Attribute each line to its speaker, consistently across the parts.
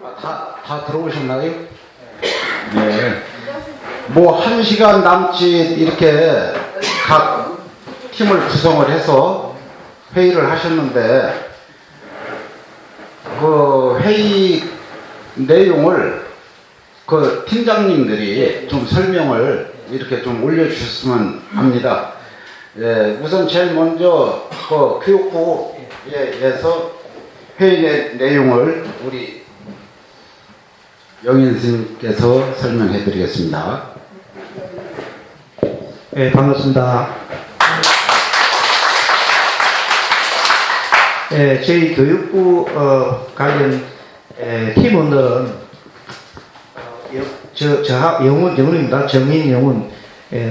Speaker 1: 다 들어오셨나요? 네. 뭐 1시간 남짓 이렇게 각 팀을 구성을 해서 회의를 하셨는데 그 회의 내용을 그 팀장님들이 좀 설명을 이렇게 좀 올려주셨으면 합니다. 예, 우선 제일 먼저 그 교육부에서 회의 내용을 우리 영인 스님께서 설명해 드리겠습니다.
Speaker 2: 네, 반갑습니다. 네, 저희 교육부 관련 팀원들은 영훈입니다. 정인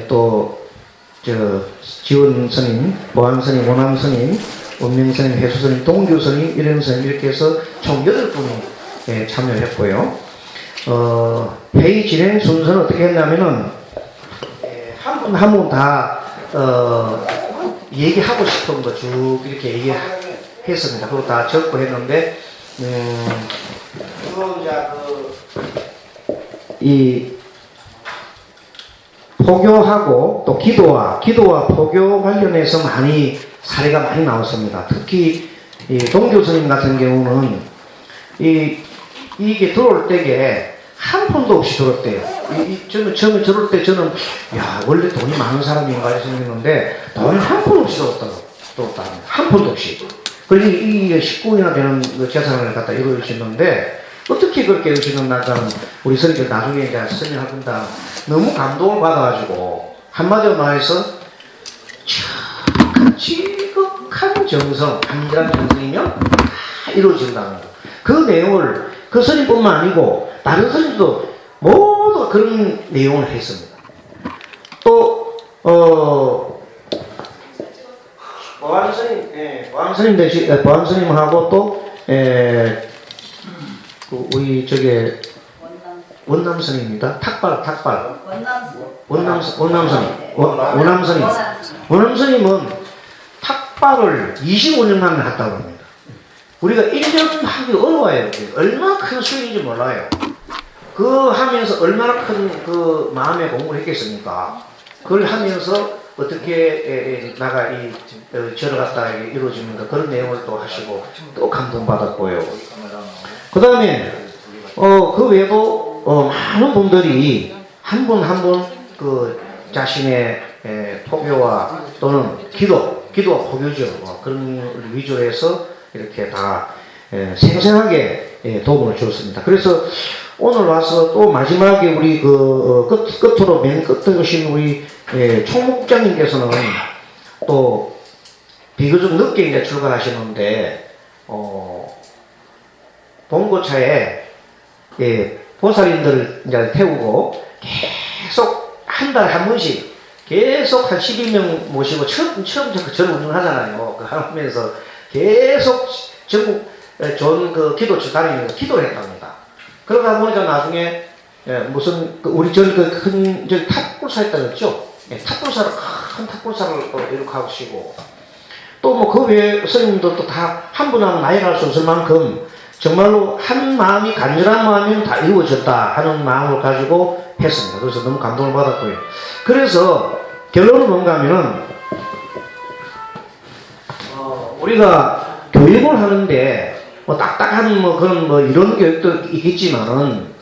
Speaker 2: 또 지원 스님, 보안 스님, 원암 스님, 원명 스님, 해수 스님, 동규 스님, 일행 스님 이렇게 해서 총 8분이 참여했고요. 회의 진행 순서는 어떻게 했냐면은 한 분 한 분 다 얘기하고 싶은 거 쭉 이렇게 얘기했습니다. 그거 다 적고 했는데 주로 이제 이 포교하고 또 기도와 포교 관련해서 사례가 많이 나왔습니다. 특히 이 동교 스님 같은 경우는 이게 들어올 때에 한 푼도 없이 들었대요. 저는 처음에 들어올 때 저는 야 원래 돈이 많은 사람인가 생각했는데 돈을 한 푼 없이 들었다. 한 푼도 없이. 그래서 이게 19년이나 되는 재산을 갖다 이루어지는데 어떻게 그렇게 이루어지는가 우리 선생님들 나중에 이제 설명할 겁니다. 너무 감동을 받아가지고 한마디로 말해서 지극한 정성, 간절한 정성이면 다 이루어진다는 거. 그 내용을 그 스님뿐만 아니고 다른 스님도 모두 그런 내용을 했습니다. 또 보안 스님하고 또 우리 원남 스님입니다. 원남 스님은 탁발을 25년 만에 했다고 합니다. 우리가 1년 하기 어려워요. 얼마나 큰 수익인지 몰라요. 그 하면서 얼마나 큰 그 마음의 공부를 했겠습니까? 그걸 하면서 어떻게 나가 절을 갖다 이루어집니까? 그런 내용을 또 하시고 또 감동받았고요. 그 다음에 그 외에도 많은 분들이 한 분 한 분 그 자신의 포교와 또는 기도와 포교죠. 그런 위주로 해서 이렇게 다 생생하게 도움을 주었습니다. 그래서 오늘 와서 또 마지막에 우리 끝으로 맨 끝에 오신 우리 총목장님께서는 또 비교적 늦게 이제 출발하시는데 봉고차에 보살인들을 이제 태우고 계속 한 달에 한 번씩 계속 한 12명 모시고 처음부터 저를 운영하잖아요. 그 하면서 계속 전국 좋은 그 기도처 다니면서 기도를 했답니다. 그러다 보니까 나중에 무슨 우리 큰 탑불사 했다 그랬죠? 탑불사를 큰 탑불사를 또 이렇게 하시고 또 뭐 그 외에 스님들도 다 한 분 하면 나이가 할 수 없을 만큼 정말로 한 마음이 간절한 마음이면 다 이루어졌다 하는 마음을 가지고 했습니다. 그래서 너무 감동을 받았고요. 그래서 결론은 뭔가 하면은 우리가 교육을 하는데 뭐 딱딱한 뭐 그런 뭐 이런 교육도 있겠지만은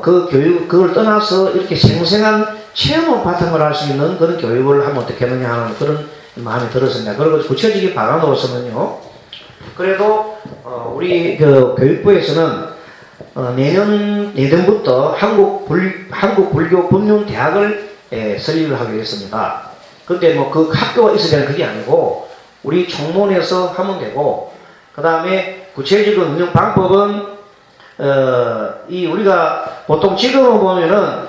Speaker 2: 그걸 떠나서 이렇게 생생한 체험을 바탕으로 할 수 있는 그런 교육을 하면 어떻겠느냐 하는 그런 마음이 들었습니다. 그리고 구체적인 방안으로서는요. 그래도 우리 그 교육부에서는 내년부터 한국불교법륜대학을 설립을 하게 됐습니다. 근데 뭐 그 학교가 있어야 되는 그게 아니고 우리 총무원에서 하면 되고 그 다음에 구체적인 운영 방법은 우리가 보통 지금은 보면은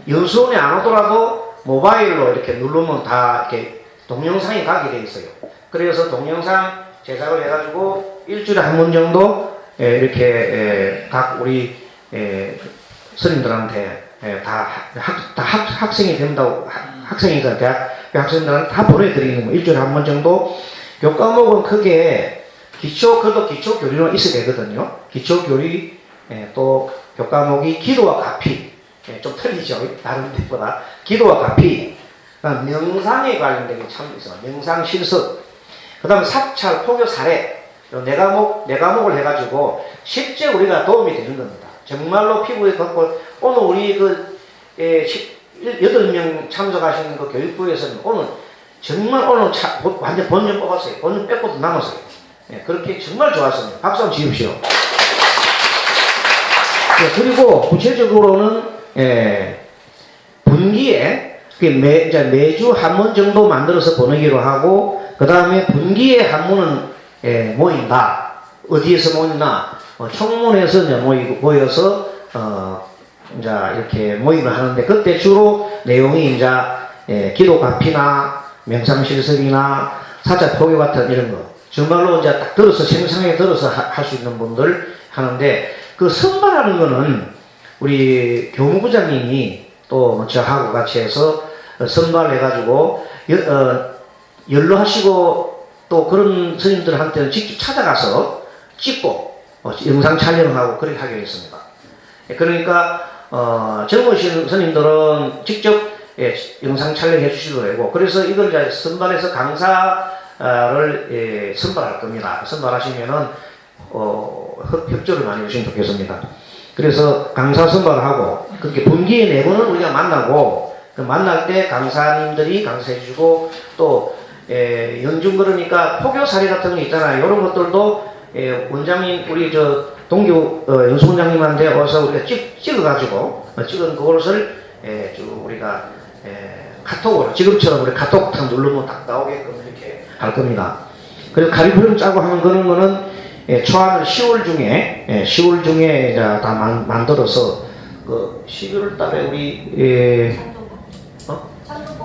Speaker 2: 연수원에 안 오더라도 모바일로 이렇게 누르면 다 이렇게 동영상이 가게 돼 있어요. 그래서 동영상 제작을 해가지고 일주일에 한 번 정도 이렇게 각 우리 스님들한테 다 학생이 된다고 학생이니까 대학 학생들한테 다 보내드리는 거 일주일에 한 번 정도. 요 과목은 크게 그래도 기초 교리는 있어야 되거든요. 기초 교리, 또 교과목이 기도와 가피. 좀 틀리죠. 다른 데보다. 기도와 가피. 그다음 명상에 관련된 게 참 있어요. 명상 실습. 그 다음에 사찰, 포교 사례. 네 과목을 해가지고 실제 우리가 도움이 되는 겁니다. 정말로 피부에 걷고, 오늘 우리 8명 참석하시는 그 교육부에서는 오늘 완전 본전 뽑았어요. 본전 빼고도 남았어요. 그렇게 정말 좋았습니다. 박수 한번 치십시오. 그리고 구체적으로는 분기에 매주 한 번 정도 만들어서 보내기로 하고, 그 다음에 분기에 한 번은 모인다. 어디에서 모이나? 청문회에서 이제 모여서 이제 이렇게 모임을 하는데, 그때 주로 내용이 이제 기도 가피나 명상 실습이나 사자 포교 같은 이런 거 정말로 이제 딱 들어서 생생하게 들어서 할 수 있는 분들 하는데, 그 선발하는 거는 우리 교무부장님이 또 저하고 같이 해서 선발해가지고 연로하시고 또 그런 스님들한테는 직접 찾아가서 찍고 영상 촬영하고 그렇게 하기로 했습니다. 그러니까 젊으신 스님들은 직접 영상 촬영해 주시도 되고, 그래서 이걸 이제 선발해서 강사를 선발할 겁니다. 선발하시면은 협조를 많이 해주시면 좋겠습니다. 그래서 강사 선발하고, 그렇게 분기에 4번은 우리가 만나고, 그 만날 때 강사님들이 강사해 주고, 또 연중 그러니까 포교 사례 같은 거 있잖아요. 이런 것들도 원장님, 우리 동교 연수원장님한테 와서 우리가 찍어가지고 찍은 그것을 쭉 우리가 카톡으로, 지금처럼 우리 카톡 딱 누르면 딱 나오게끔 이렇게 할 겁니다. 그리고 가리프럼 짜고 하는 그런 거는 초안을 10월 중에 다 만들어서 그 11월 달에 우리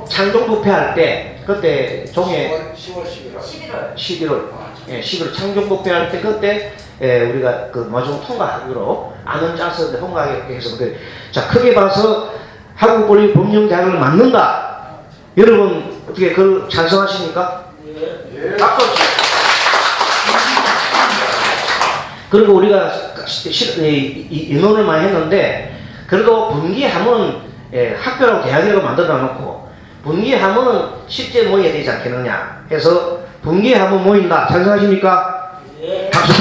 Speaker 2: 창동부패 할 때, 그때 종에 11월 창동부패 할 때, 그때 우리가 그 마중 통과하기로 안은 짜서 통과하게 해서, 자, 크게 봐서 한국권리법령대학을 만든다. 여러분 어떻게 그 찬성하십니까? 예. 박수. 그리고 우리가 인원을 많이 했는데, 그래도 분기하면 학교라고 대학이라고 만들어 놓고 분기하면은 실제 모여야 되지 않겠느냐 해서 분기하면 모인다. 찬성하십니까? 예. 박수.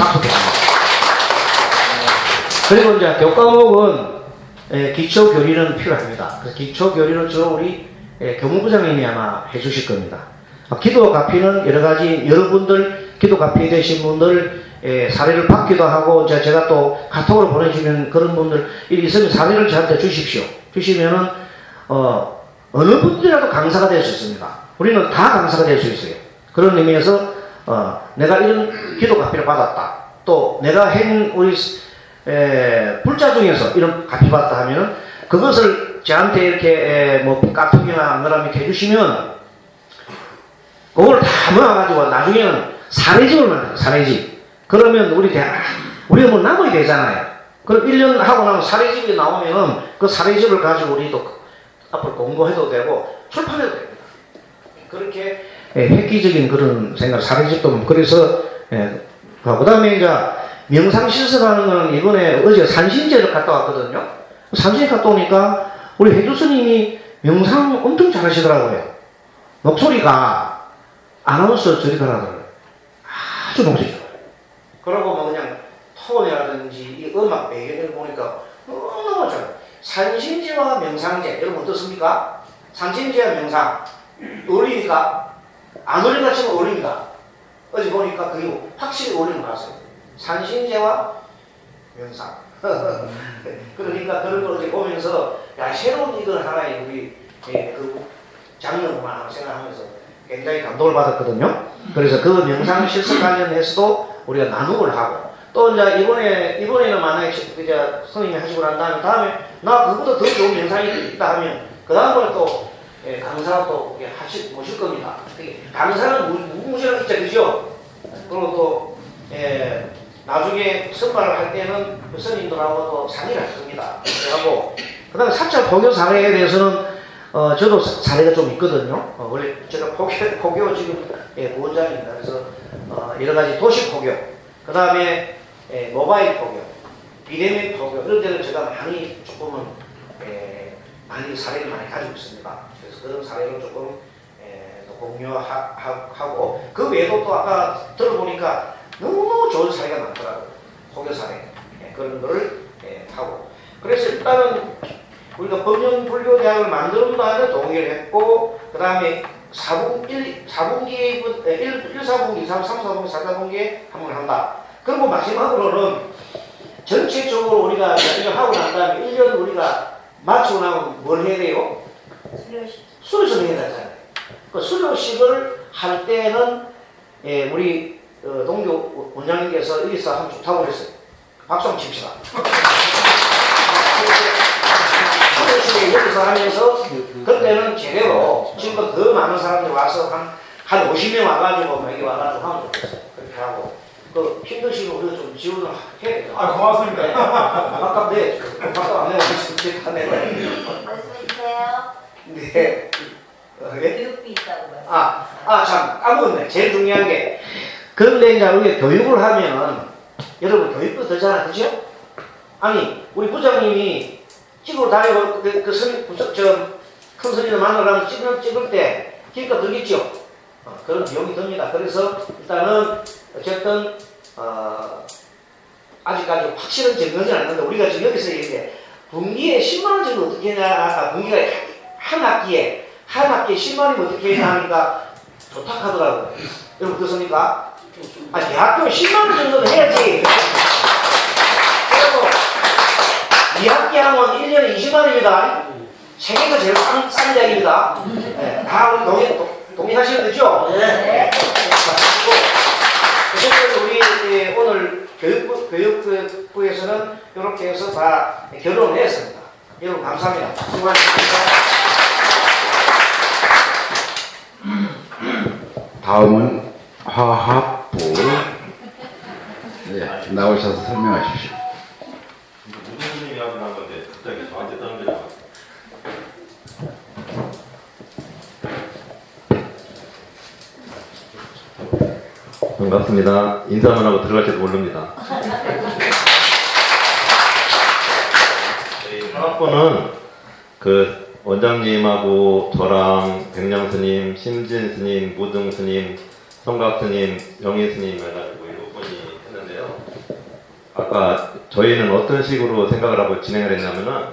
Speaker 2: 그리고 이제 교과목은 기초 교리는 필요합니다. 그래서 기초 교리는 주로 우리 교무부장님이 아마 해주실 겁니다. 기도 가피는 여러 가지, 여러분들 기도 가피 되신 분들 사례를 받기도 하고, 제가 또 카톡으로 보내주면 그런 분들 있으면 사례를 저한테 주십시오. 주시면은 어느 분들이라도 강사가 될 수 있습니다. 우리는 다 강사가 될 수 있어요. 그런 의미에서 내가 이런 기도 가피를 받았다. 또 내가 한 우리 불자 중에서 이런 가피 받았다 하면은 그것을 저한테 이렇게 카톡이나 뭐라 이렇게 해주시면 그걸 다 모아가지고 나중에는 사례집을 만들어요. 사례집. 그러면 우리가 뭐 남아야 되잖아요. 그럼 1년 하고 나면 사례집이 나오면은 그 사례집을 가지고 우리도 앞으로 공부해도 되고 출판해도 됩니다. 그렇게 획기적인 그런 생각, 사례집도. 그래서 그 다음에 이제 명상 실습하는 거는 이번에 어제 산신제를 갔다 왔거든요. 산신제 갔다 오니까 우리 해주 스님이 명상 엄청 잘하시더라고요. 목소리가 아나운서 저리 가라더라고요. 아주 목소리 좋아요. 그러고 뭐 그냥 톤이라든지 이 음악 배경을 보니까 너무 좋아요. 산신제와 명상제, 여러분 어떻습니까? 산신제와 명상 어울리니까? 안 어울리는 것처럼 어울립니다. 어제 보니까 그게 확실히 어울리는 것 같아요. 산신제와 명상. 그러니까 그런 걸 이렇게 보면서, 야, 새로운 이걸 하나의 우리 그 장르구나 생각하면서 굉장히 감동을 받았거든요. 그래서 그 명상 실습 관련해서도 우리가 나눔을 하고, 또 이제 이번에는 만약에 이제 선생님이 하시고 난 다음에 나 그보다 더 좋은 명상이 있다 하면 그 다음번에 또 강사가 또 모실 겁니다. 강사는 무궁무진하게 있죠, 그죠? 그리고 또 나중에 선발을 할 때는 그 스님들하고도 상의를 할 겁니다. 하고, 그 다음에 사찰 포교 사례에 대해서는 저도 사례가 좀 있거든요. 원래 제가 포교 지금 부원장입니다. 그래서 여러 가지 도시 포교, 그 다음에 모바일 포교, 비대면 포교 이런 데는 제가 많이 조금은 많이 사례를 많이 가지고 있습니다. 그래서 그런 사례를 조금 또 공유하고 그 외에도 또 아까 들어보니까 너무 좋은 사례가 많더라고요. 포교 사례 그런 거를 하고 그래서 일단은 우리가 법령불교대학을 만드는 바에는 동의를 했고 그 다음에 1, 4분기, 1, 4분기, 2, 3, 4분기, 4분기에 한번 한다. 그리고 마지막으로는 전체적으로 우리가 이걸 하고 난 다음에 1년 우리가 마치고 나면 뭘 해야 돼요? 수료식을 해야 되잖아요. 그 수료식을 할 때는 우리 동교 원장님께서 여기서 하면 좋다고 그랬어요. 박수 한번 칩시다. 수료식을 여기서 하면서 그때는 제대로 지금보다 더 많은 사람들이 와서 한 50명 와가지고 여기 와가지고 하면 좋겠어요. 그렇게 하고 그 힘드시면 우리가 좀 지원을 해야 돼요.
Speaker 3: 아, 고맙습니다.
Speaker 2: 아깝네. 아까 안 내고 있을 때
Speaker 4: 말씀해주세요.
Speaker 2: 네.
Speaker 4: 교육비 있다고요.
Speaker 2: 참, 까먹었네. 제일 중요한 게. 그런데 이제 우리가 교육을 하면, 여러분 교육도 되잖아. 그죠? 아니, 우리 부장님이 찍으러 다니고, 큰 스님을 만나러 찍을 때, 기가 들겠죠? 그런 비용이 듭니다. 그래서 일단은, 어쨌든, 아직까지 확실한 증거는 않는데, 우리가 지금 여기서 이제, 분기에 10만원 정도 어떻게 했냐, 분기가 한 학기에 10만원이면 어떻게 했냐 하니까 좋다 하더라고요. 여러분 그렇습니까? 대학교 10만원 정도는 해야지. 그리고 2학기 하면 1년에 20만원입니다. 세계에서 제일 싼 대학입니다. 네, 다 우리 동의하시면 되죠?
Speaker 4: 네.
Speaker 2: 그래서 우리 오늘 교육부에서는 이렇게 해서 다 결론을 했습니다. 여러분 감사합니다. 수고하셨습니다.
Speaker 1: 다음은 화학부 나오셔서 설명하십시오.
Speaker 5: 무슨 스님이 하고 난 건데 갑자기 저한테 떠넘겨요. 반갑습니다. 인사만 하고 들어갈지도 모릅니다. 저희 화학부는 그 원장님하고 저랑 백령 스님, 심진 스님, 무등 스님, 성각 스님, 영희 스님 해가지고 7분이 했는데요. 아까 저희는 어떤 식으로 생각을 하고 진행을 했냐면은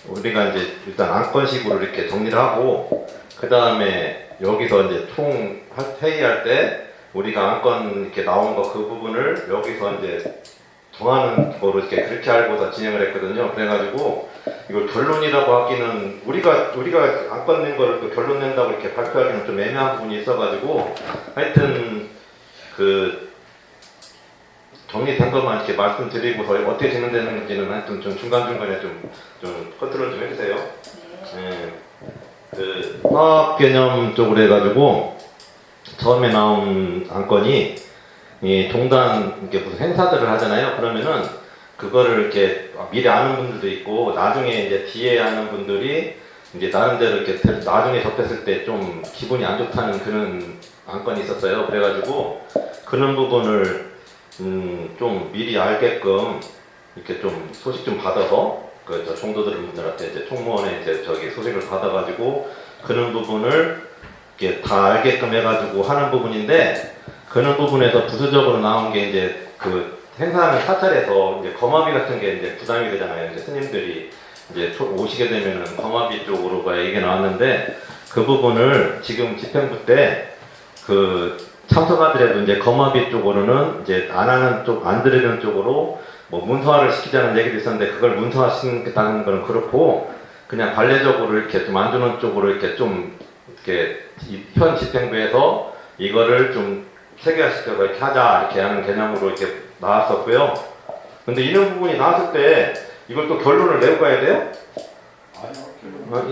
Speaker 5: 우리가 이제 일단 안건식으로 이렇게 정리를 하고 그 다음에 여기서 이제 총 회의할 때 우리가 안건 이렇게 나온 거 그 부분을 여기서 이제 정하는 거로 이렇게 그렇게 알고서 진행을 했거든요. 그래가지고 이걸 결론이라고 하기는 우리가 안건 낸 거를 또 결론 낸다고 이렇게 발표하기는 좀 애매한 부분이 있어가지고 하여튼 그 정리된 것만 이렇게 말씀드리고서 어떻게 진행되는지는 하여튼 좀 중간중간에 좀 컨트롤 좀 해주세요. 네. 그 화학 개념 쪽으로 해가지고 처음에 나온 안건이 이 종단 이렇게 무슨 행사들을 하잖아요. 그러면은 그거를 이렇게 미리 아는 분들도 있고 나중에 이제 뒤에 아는 분들이 이제 나름대로 이렇게 나중에 접했을 때 좀 기분이 안 좋다는 그런 안건이 있었어요. 그래가지고 그런 부분을 좀 미리 알게끔 이렇게 좀 소식 좀 받아서 그 종도들분들한테 이제 총무원에 이제 저기 소식을 받아가지고 그런 부분을 이렇게 다 알게끔 해가지고 하는 부분인데 그런 부분에서 부수적으로 나온 게 이제 그 행사하는 사찰에서 이제 거마비 같은 게 이제 부담이 되잖아요. 이제 스님들이 이제 오시게 되면은 거마비 쪽으로가 얘기가 나왔는데 그 부분을 지금 집행부 때 그 참석하더라도 이제 거마비 쪽으로는 이제 안 하는 쪽, 안 들으는 쪽으로 뭐 문서화를 시키자는 얘기도 있었는데 그걸 문서화 시키겠다는 건 그렇고 그냥 관례적으로 이렇게 좀 안 주는 쪽으로 이렇게 좀 이렇게 현 집행부에서 이거를 좀 체계화시켜서 이렇게 하자 이렇게 하는 개념으로 이렇게 나왔었고요. 근데 이런 부분이 나왔을 때 이걸 또 결론을 내고 가야 돼요?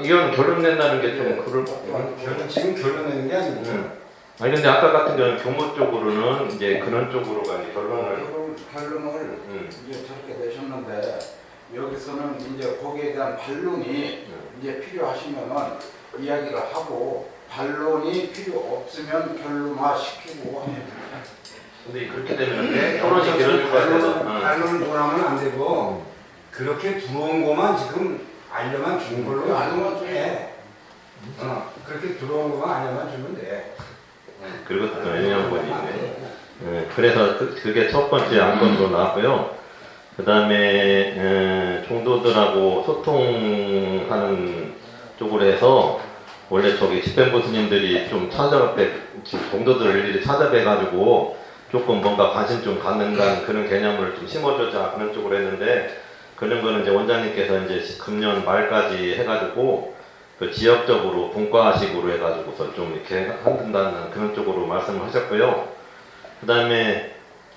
Speaker 5: 이건 결론 낸다는 게 좀 그럴 것 같아요.
Speaker 3: 저는 지금 결론 내는 게 아니고.
Speaker 5: 아니 근데 아까 같은 경우는 교무 쪽으로는 이제 그런 쪽으로가 이제 결론을
Speaker 3: 결론을 이제 저렇게 내셨는데 여기서는 이제 거기에 대한 반론이 이제 필요하시면은 이야기를 하고 반론이 필요 없으면 결론화 시키고 하면 됩니다.
Speaker 5: 근데 그렇게 되면 결혼식 이런 거 같아서.
Speaker 6: 알로는 논하면 안 되고 그렇게 들어온 것만 지금 알려만 준 걸로
Speaker 3: 알려만 주면
Speaker 6: 해. 그렇게 들어온 것만 알려만 주면 돼.
Speaker 5: 그리고 또 영양분이 있네. 네, 그래서 그게 첫 번째 안건으로 나왔고요. 그 다음에 종도들하고 소통하는 쪽으로 해서 원래 저기 집행부 스님들이 좀 종도들을 일일이 찾아뵈가지고 조금 뭔가 관심 좀 갖는다는 그런 개념을 좀 심어주자 그런 쪽으로 했는데 그런 거는 이제 원장님께서 이제 금년 말까지 해가지고 그 지역적으로 분과식으로 해가지고서 좀 이렇게 한다는 그런 쪽으로 말씀을 하셨고요. 그 다음에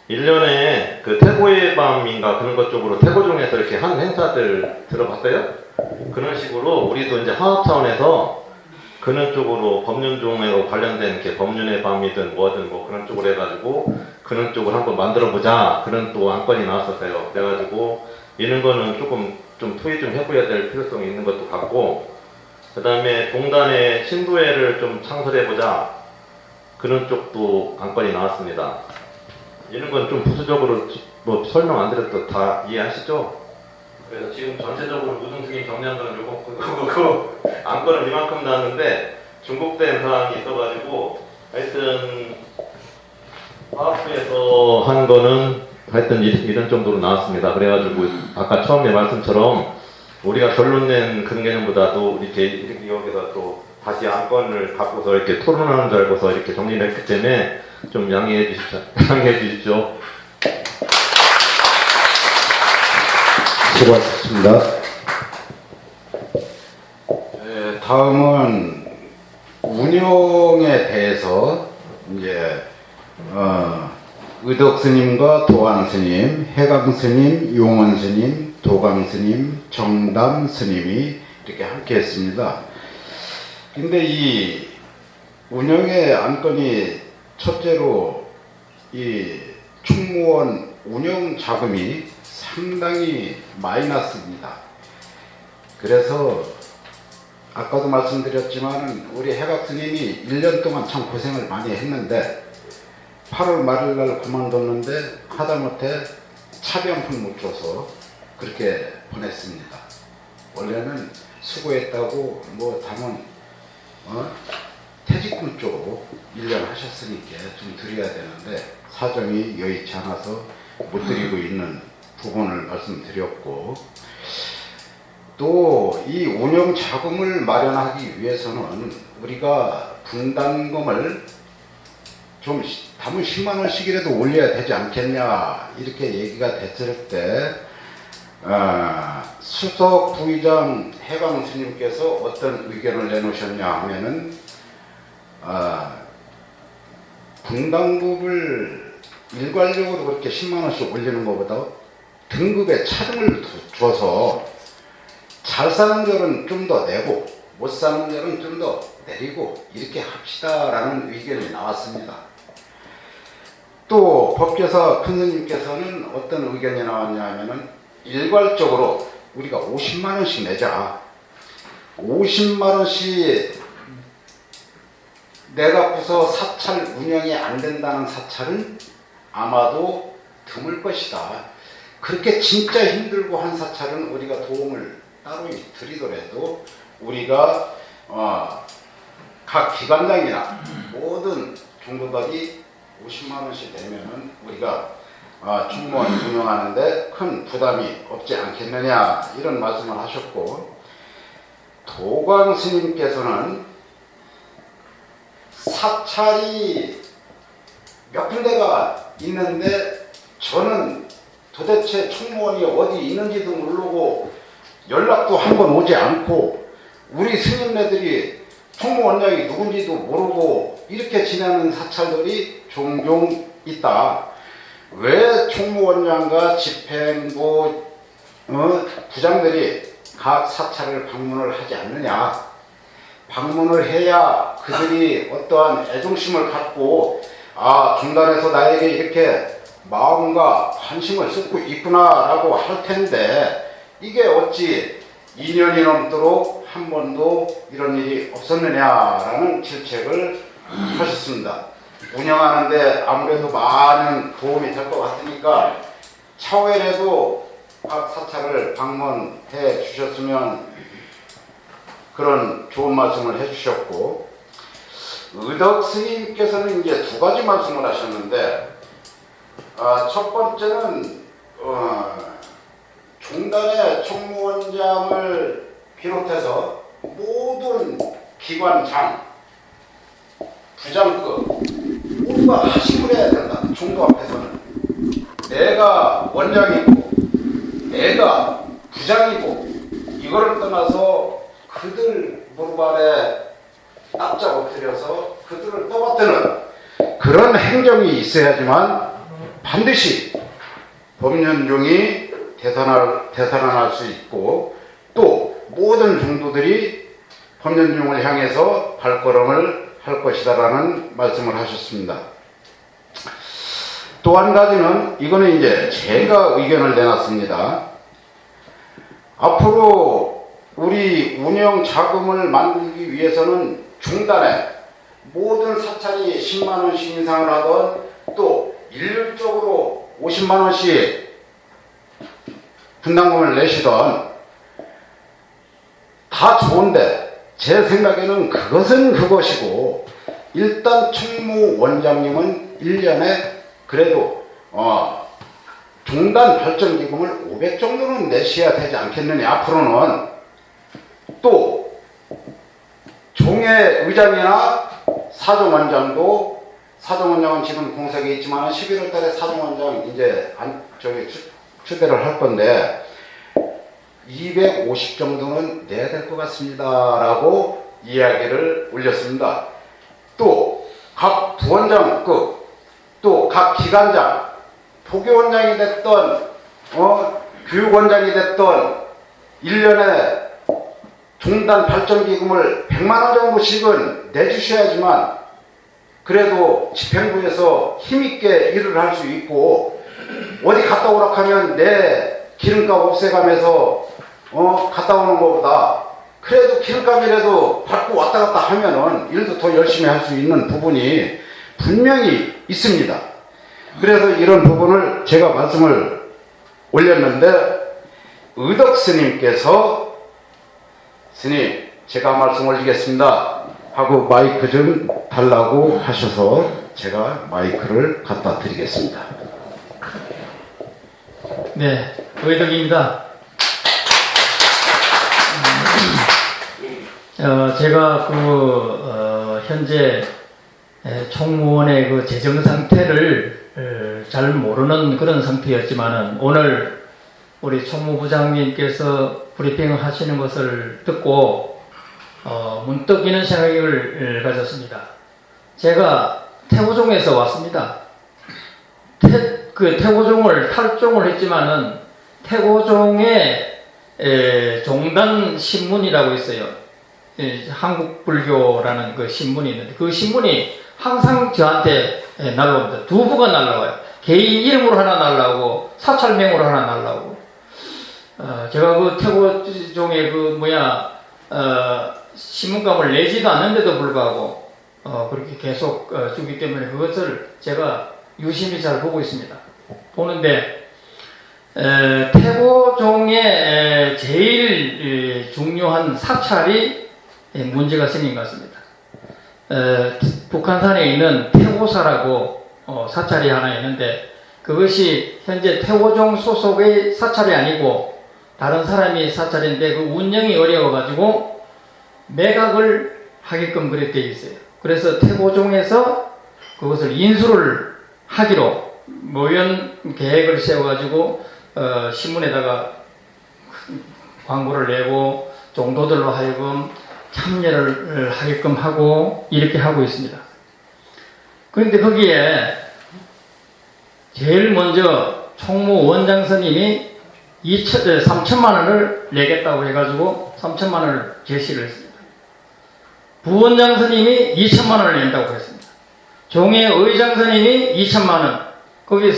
Speaker 5: 1년에 그 태고의 밤인가 그런 것 쪽으로 태고중에서 이렇게 한 행사들 들어봤어요? 그런 식으로 우리도 이제 화합 차원에서 그런 쪽으로 법륜종에 관련된 이렇게 법륜의 밤이든 뭐든 뭐 그런 쪽으로 해가지고 그런 쪽을 한번 만들어보자 그런 또 안건이 나왔었어요. 그래가지고 이런 거는 조금 좀 투의 좀 해봐야 될 필요성이 있는 것도 같고 그 다음에 동단의 신부회를 좀 창설해보자 그런 쪽도 안건이 나왔습니다. 이런 건 좀 부수적으로 뭐 설명 안 드려도 다 이해하시죠? 그래서 지금 전체적으로 무등승인 정리한 거는 요거 안건은 이만큼 나왔는데 중복된 사항이 있어가지고 하여튼 화합부에서 한 거는 하여튼 이런 정도로 나왔습니다. 그래가지고 아까 처음에 말씀처럼 우리가 결론 낸 그런 개념보다도 이렇게 여기서 또 다시 안건을 갖고서 이렇게 토론하는 줄 알고서 이렇게 정리를 했기 때문에 좀 양해해 주십시오.
Speaker 1: 수고하셨습니다. 다음은 운영에 대해서 이제 의덕 스님과 도안 스님, 해강 스님, 용원 스님, 도강 스님, 정담 스님이 이렇게 함께 했습니다. 근데 이 운영의 안건이 첫째로 이 충무원 운영 자금이 상당히 마이너스입니다. 그래서 아까도 말씀드렸지만 우리 해각 스님이 1년 동안 참 고생을 많이 했는데 8월 말일 날 그만뒀는데 하다못해 차비한푼 못 줘서 그렇게 보냈습니다. 원래는 수고했다고 뭐 당원 퇴직금 쪽으로 1년 하셨으니까 좀 드려야 되는데 사정이 여의치 않아서 못 드리고 있는 부분을 말씀드렸고 또 이 운영 자금을 마련하기 위해서는 우리가 분담금을 좀 담은 10만 원씩이라도 올려야 되지 않겠냐 이렇게 얘기가 됐을 때 수석 부의장 해강 스님께서 어떤 의견을 내놓으셨냐 하면은 분담금을 일괄적으로 그렇게 10만 원씩 올리는 것보다 등급에 차등을 줘서 잘 사는 데는 좀 더 내고 못 사는 데는 좀 더 내리고 이렇게 합시다라는 의견이 나왔습니다. 또 법교사 큰스님께서는 어떤 의견이 나왔냐 하면은 일괄적으로 우리가 50만 원씩 내자. 50만 원씩 내갖고서 사찰 운영이 안 된다는 사찰은 아마도 드물 것이다. 그렇게 진짜 힘들고 한 사찰은 우리가 도움을 따로 드리더라도 우리가 각 기관장이나 모든 종도들이 50만 원씩 내면은 우리가 충무원 운영하는데 큰 부담이 없지 않겠느냐 이런 말씀을 하셨고 도광 스님께서는 사찰이 몇 군데가 있는데 저는 도대체 충무원이 어디 있는지도 모르고 연락도 한 번 오지 않고 우리 스님네들이 충무원장이 누군지도 모르고 이렇게 지내는 사찰들이 종종 있다. 왜 충무원장과 집행부 부장들이 각 사찰을 방문을 하지 않느냐. 방문을 해야 그들이 어떠한 애정심을 갖고 중단에서 나에게 이렇게 마음과 관심을 쏟고 있구나라고 할 텐데 이게 어찌 2년이 넘도록 한 번도 이런 일이 없었느냐라는 질책을 하셨습니다. 운영하는데 아무래도 많은 도움이 될 것 같으니까 차후에라도 각 사찰을 방문해 주셨으면 그런 좋은 말씀을 해주셨고, 의덕 스님께서는 이제 두 가지 말씀을 하셨는데, 첫 번째는 종단의 총무원장을 비롯해서 모든 기관장, 부장급 모두가 하심을 해야 된다. 종도 앞에서는 내가 원장이고 내가 부장이고 이거를 떠나서 그들 무릎 아래 납작 엎드려서 그들을 떠받드는 그런 행정이 있어야지만 반드시 법륜중이 되살아날 수 있고, 또 모든 종도들이 법륜중을 향해서 발걸음을 할 것이다라는 말씀을 하셨습니다. 또 한 가지는, 이거는 이제 제가 의견을 내놨습니다. 앞으로 우리 운영 자금을 만들기 위해서는 중단에 모든 사찰이 10만원씩 인상을 하던, 또 일률적으로 50만원씩 분담금을 내시던 다 좋은데, 제 생각에는 그것은 그것이고, 일단 총무원장님은 1년에 그래도 종단 발전기금을 500 정도는 내셔야 되지 않겠느냐. 앞으로는 또 종의 의장이나 사정원장도, 사정원장은 지금 공석에 있지만 11월 달에 사정원장 이제 추대를 할 건데 250 정도는 내야 될 것 같습니다 라고 이야기를 올렸습니다. 또 각 부원장급, 또 각 기관장, 포교원장이 됐던 교육원장이 됐던 1년에 종단 발전기금을 100만원 정도씩은 내주셔야지만 그래도 집행부에서 힘있게 일을 할 수 있고, 어디 갔다 오라 하면 내 기름값 없애가면서 갔다 오는 것보다 그래도 기름값이라도 받고 왔다 갔다 하면은 일도 더 열심히 할 수 있는 부분이 분명히 있습니다. 그래서 이런 부분을 제가 말씀을 올렸는데, 의덕 스님께서 스님 제가 말씀 올리겠습니다 하고 마이크 좀 달라고 하셔서 제가 마이크를 갖다 드리겠습니다.
Speaker 7: 네, 의덕입니다. 제가 현재 총무원의 그 재정 상태를 잘 모르는 그런 상태였지만은, 오늘 우리 총무부장님께서 브리핑을 하시는 것을 듣고 문득 이런 생각을 가졌습니다. 제가 태호종에서 왔습니다. 태호종을 탈종을 했지만은 태호종의 종단 신문이라고 있어요. 한국불교라는 그 신문이 있는데, 그 신문이 항상 저한테 날라옵니다. 두 부가 날라와요. 개인 이름으로 하나 날라오고 사찰명으로 하나 날라오고. 제가 그 태고종의 신문감을 내지도 않는데도 불구하고 그렇게 계속 주기 때문에 그것을 제가 유심히 잘 보고 있습니다. 보는데 태고종의 제일 중요한 사찰이 문제가 생긴 것 같습니다. 북한산에 있는 태고사라고 사찰이 하나 있는데, 그것이 현재 태고종 소속의 사찰이 아니고 다른 사람이 사찰인데, 그 운영이 어려워가지고 매각을 하게끔 그렇게 되어 있어요. 그래서 태고종에서 그것을 인수를 하기로 모연 계획을 세워가지고 신문에다가 광고를 내고 종도들로 하여금 참여를 하게끔 하고 이렇게 하고 있습니다. 그런데 거기에 제일 먼저 총무원장 스님이 3천만 원을 내겠다고 해가지고 3천만 원을 제시를 했습니다. 부원장 스님이 2천만 원을 낸다고 했습니다. 종의 의장 스님이 2천만 원, 거기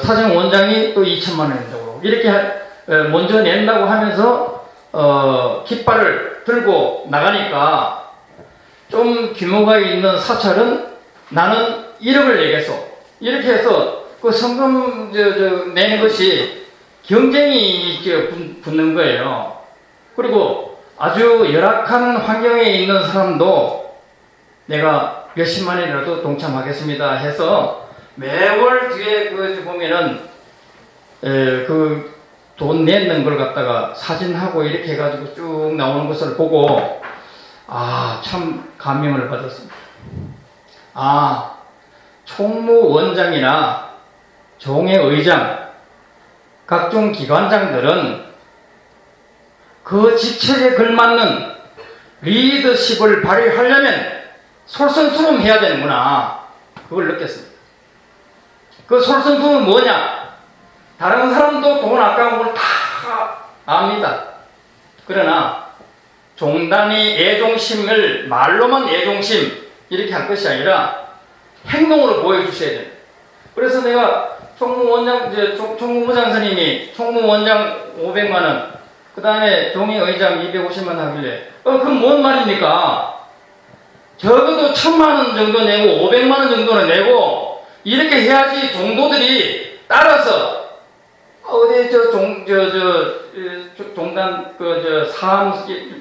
Speaker 7: 사정원장이 또 2천만 원 낸다고, 이렇게 먼저 낸다고 하면서 깃발을 들고 나가니까 좀 규모가 있는 사찰은 나는 1억을 내겠소. 이렇게 해서 그 성금 내는 것이 경쟁이 붙는 거예요. 그리고 아주 열악한 환경에 있는 사람도 내가 몇십만 원이라도 동참하겠습니다 해서 매월 뒤에 그 보면은 그 돈 내는 걸 갖다가 사진하고 이렇게 해가지고 쭉 나오는 것을 보고 참 감명을 받았습니다. 총무원장이나 종회의장, 각종 기관장들은 그 직책에 걸맞는 리더십을 발휘하려면 솔선수범해야 되는구나. 그걸 느꼈습니다. 그 솔선수범은 뭐냐? 다른 사람도 돈 아까운 걸 다 압니다. 그러나 종단이 애종심을 말로만 애종심 이렇게 할 것이 아니라 행동으로 보여주셔야 됩니다. 그래서 내가 총무부장 스님이 총무원장 500만 원, 그 다음에 종회의장 250만 원 하길래 그럼 뭔 말입니까? 적어도 1000만 원 정도 내고 500만 원 정도는 내고 이렇게 해야지 종도들이 따라서 어디 종단 사암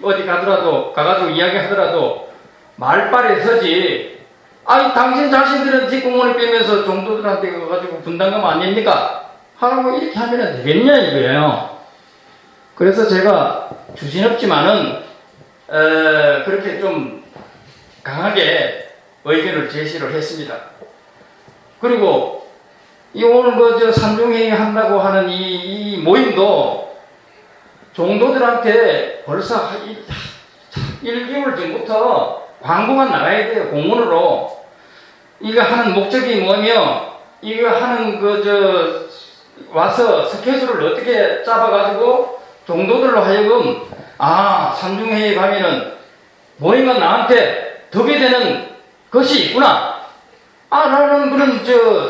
Speaker 7: 어디 가가지고 이야기하더라도 말빨에 서지. 당신 자신들은 뒷공문을 빼면서 종도들한테 가가지고 분담금 아닙니까? 하라고 이렇게 하면 되겠냐 이거예요. 그래서 제가 주신없지만은 그렇게 좀 강하게 의견을 제시를 했습니다. 그리고 오늘 산중회의 한다고 하는 이 모임도 종도들한테 벌써 1개월 전부터 광고가 나가야 돼요. 공문으로. 이거 하는 목적이 뭐며 이거 하는 와서 스케줄을 어떻게 잡아가지고 종도들로 하여금 산중회의 가면은 모임은 나한테 덕이 되는 것이 있구나. 나는 그런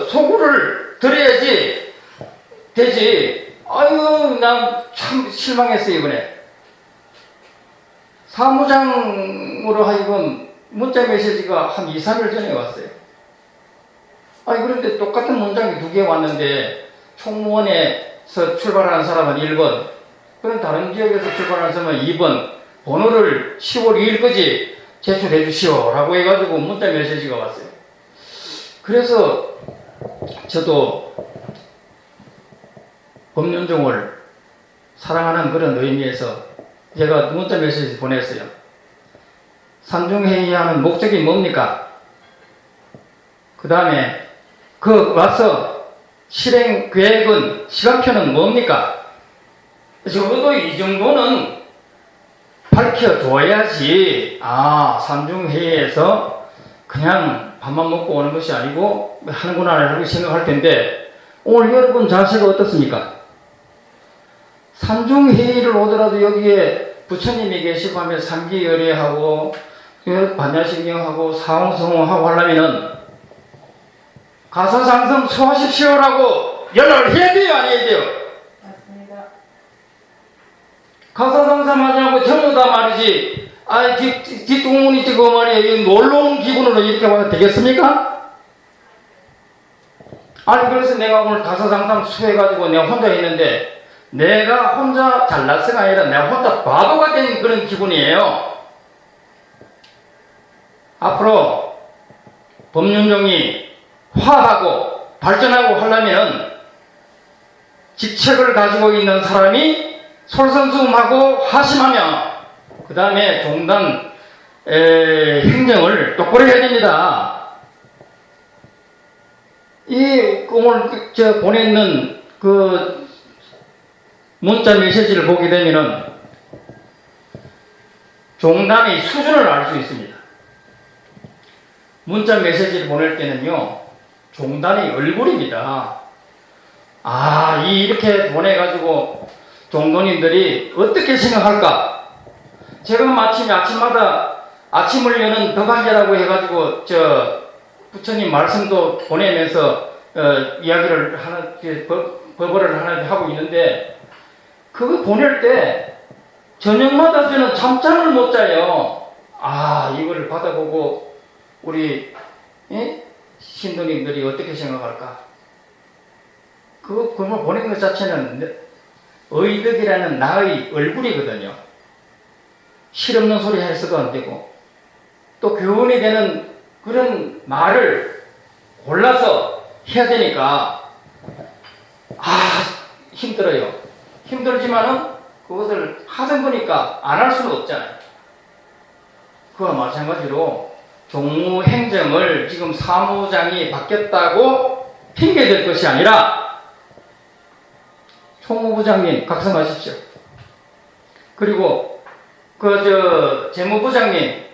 Speaker 7: 소구를 드려야지 되지. 난 참 실망했어요 이번에. 사무장으로 하여금 문자 메시지가 한 2, 3일 전에 왔어요. 그런데 똑같은 문장이 2개 왔는데 총무원에서 출발하는 사람은 1번, 그럼 다른 지역에서 출발하는 사람은 2번, 번호를 10월 2일까지 제출해 주시오 라고 해가지고 문자 메시지가 왔어요. 그래서 저도 법륜종을 사랑하는 그런 의미에서 제가 문자 메시지 보냈어요. 산중회의하는 목적이 뭡니까? 그 다음에 와서 실행 계획은 시간표는 뭡니까? 적어도 이 정도는 밝혀줘야지 산중회의에서 그냥 밥만 먹고 오는 것이 아니고 하는구나 라고 생각할 텐데 오늘 여러분 자세가 어떻습니까? 산중회의를 오더라도 여기에 부처님이 계시고 하면 삼기열애하고 반야신경하고 사홍성홍하고 하려면은 가서상성 수하십시오라고 연락을 해야 돼요, 안 해야 돼요?
Speaker 4: 맞습니다.
Speaker 7: 가서상sam하자고 전부 다 말이지. 뒷동문이 그 말이에요. 놀러온 기분으로 이렇게 와도 되겠습니까? 그래서 내가 오늘 가서상담 수해가지고 내가 혼자 했는데 내가 혼자 잘났어가 아니라 내가 혼자 바보가 된 그런 기분이에요. 앞으로 법륜종이 화하고 발전하고 하려면 직책을 가지고 있는 사람이 솔선수범하고 하심하며 그 다음에 종단 행정을 똑바로 해야 됩니다. 오늘 보내는 문자 메시지를 보게 되면은 종단의 수준을 알 수 있습니다. 문자 메시지를 보낼 때는요, 종단의 얼굴입니다. 이렇게 보내가지고 종도님들이 어떻게 생각할까? 제가 마침 아침마다 아침을 여는 덕한제라고 해가지고 부처님 말씀도 보내면서 이야기를 법어를 하나 하고 있는데 그거 보낼 때 저녁마다 저는 잠잠을 못 자요. 이거를 받아보고 우리 신도님들이 어떻게 생각할까? 그걸 보낸 것 자체는 의덕이라는 나의 얼굴이거든요. 실없는 소리 해서도 안 되고, 또 교훈이 되는 그런 말을 골라서 해야 되니까, 힘들어요. 힘들지만은 그것을 하던 거니까 안 할 수는 없잖아요. 그와 마찬가지로 종무 행정을 지금 사무장이 바뀌었다고 핑계댈 것이 아니라, 총무부장님 각성하십시오. 그리고 재무부장님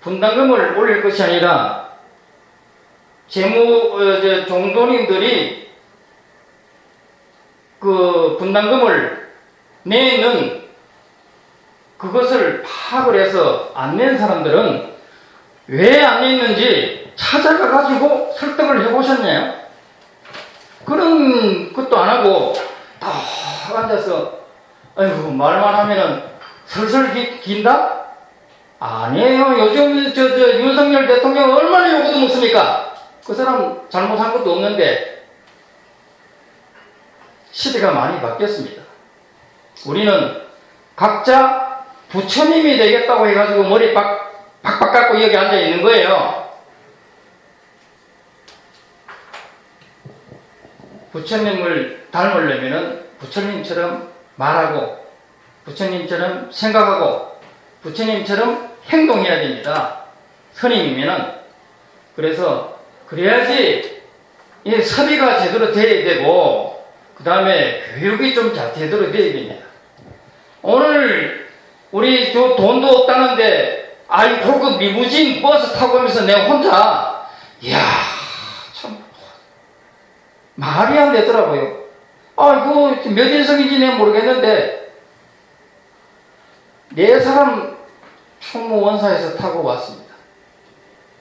Speaker 7: 분담금을 올릴 것이 아니라 종도님들이 그 분담금을 내는 그것을 파악을 해서 안 낸 사람들은 왜 안 냈는지 찾아가 가지고 설득을 해보셨나요? 그런 것도 안 하고 딱 앉아서 아이고 말만 하면은 설설 긴다? 아니에요. 요즘 윤석열 대통령 얼마나 요구도 먹습니까? 그 사람 잘못한 것도 없는데 시대가 많이 바뀌었습니다. 우리는 각자 부처님이 되겠다고 해가지고 머리 박박 깎고 여기 앉아 있는 거예요. 부처님을 닮으려면은 부처님처럼 말하고, 부처님처럼 생각하고, 부처님처럼 행동해야 됩니다. 스님이면은. 그래서, 그래야지, 이 섭외가 제대로 돼야 되고, 그 다음에 교육이 좀 잘 제대로 돼야 됩니다. 오늘, 우리 돈도 없다는데, 고급 리무진 버스 타고 가면서 내가 혼자, 이야, 참, 말이 안 되더라고요. 몇 인석인지 내가 모르겠는데, 4사람 총무원사에서 타고 왔습니다.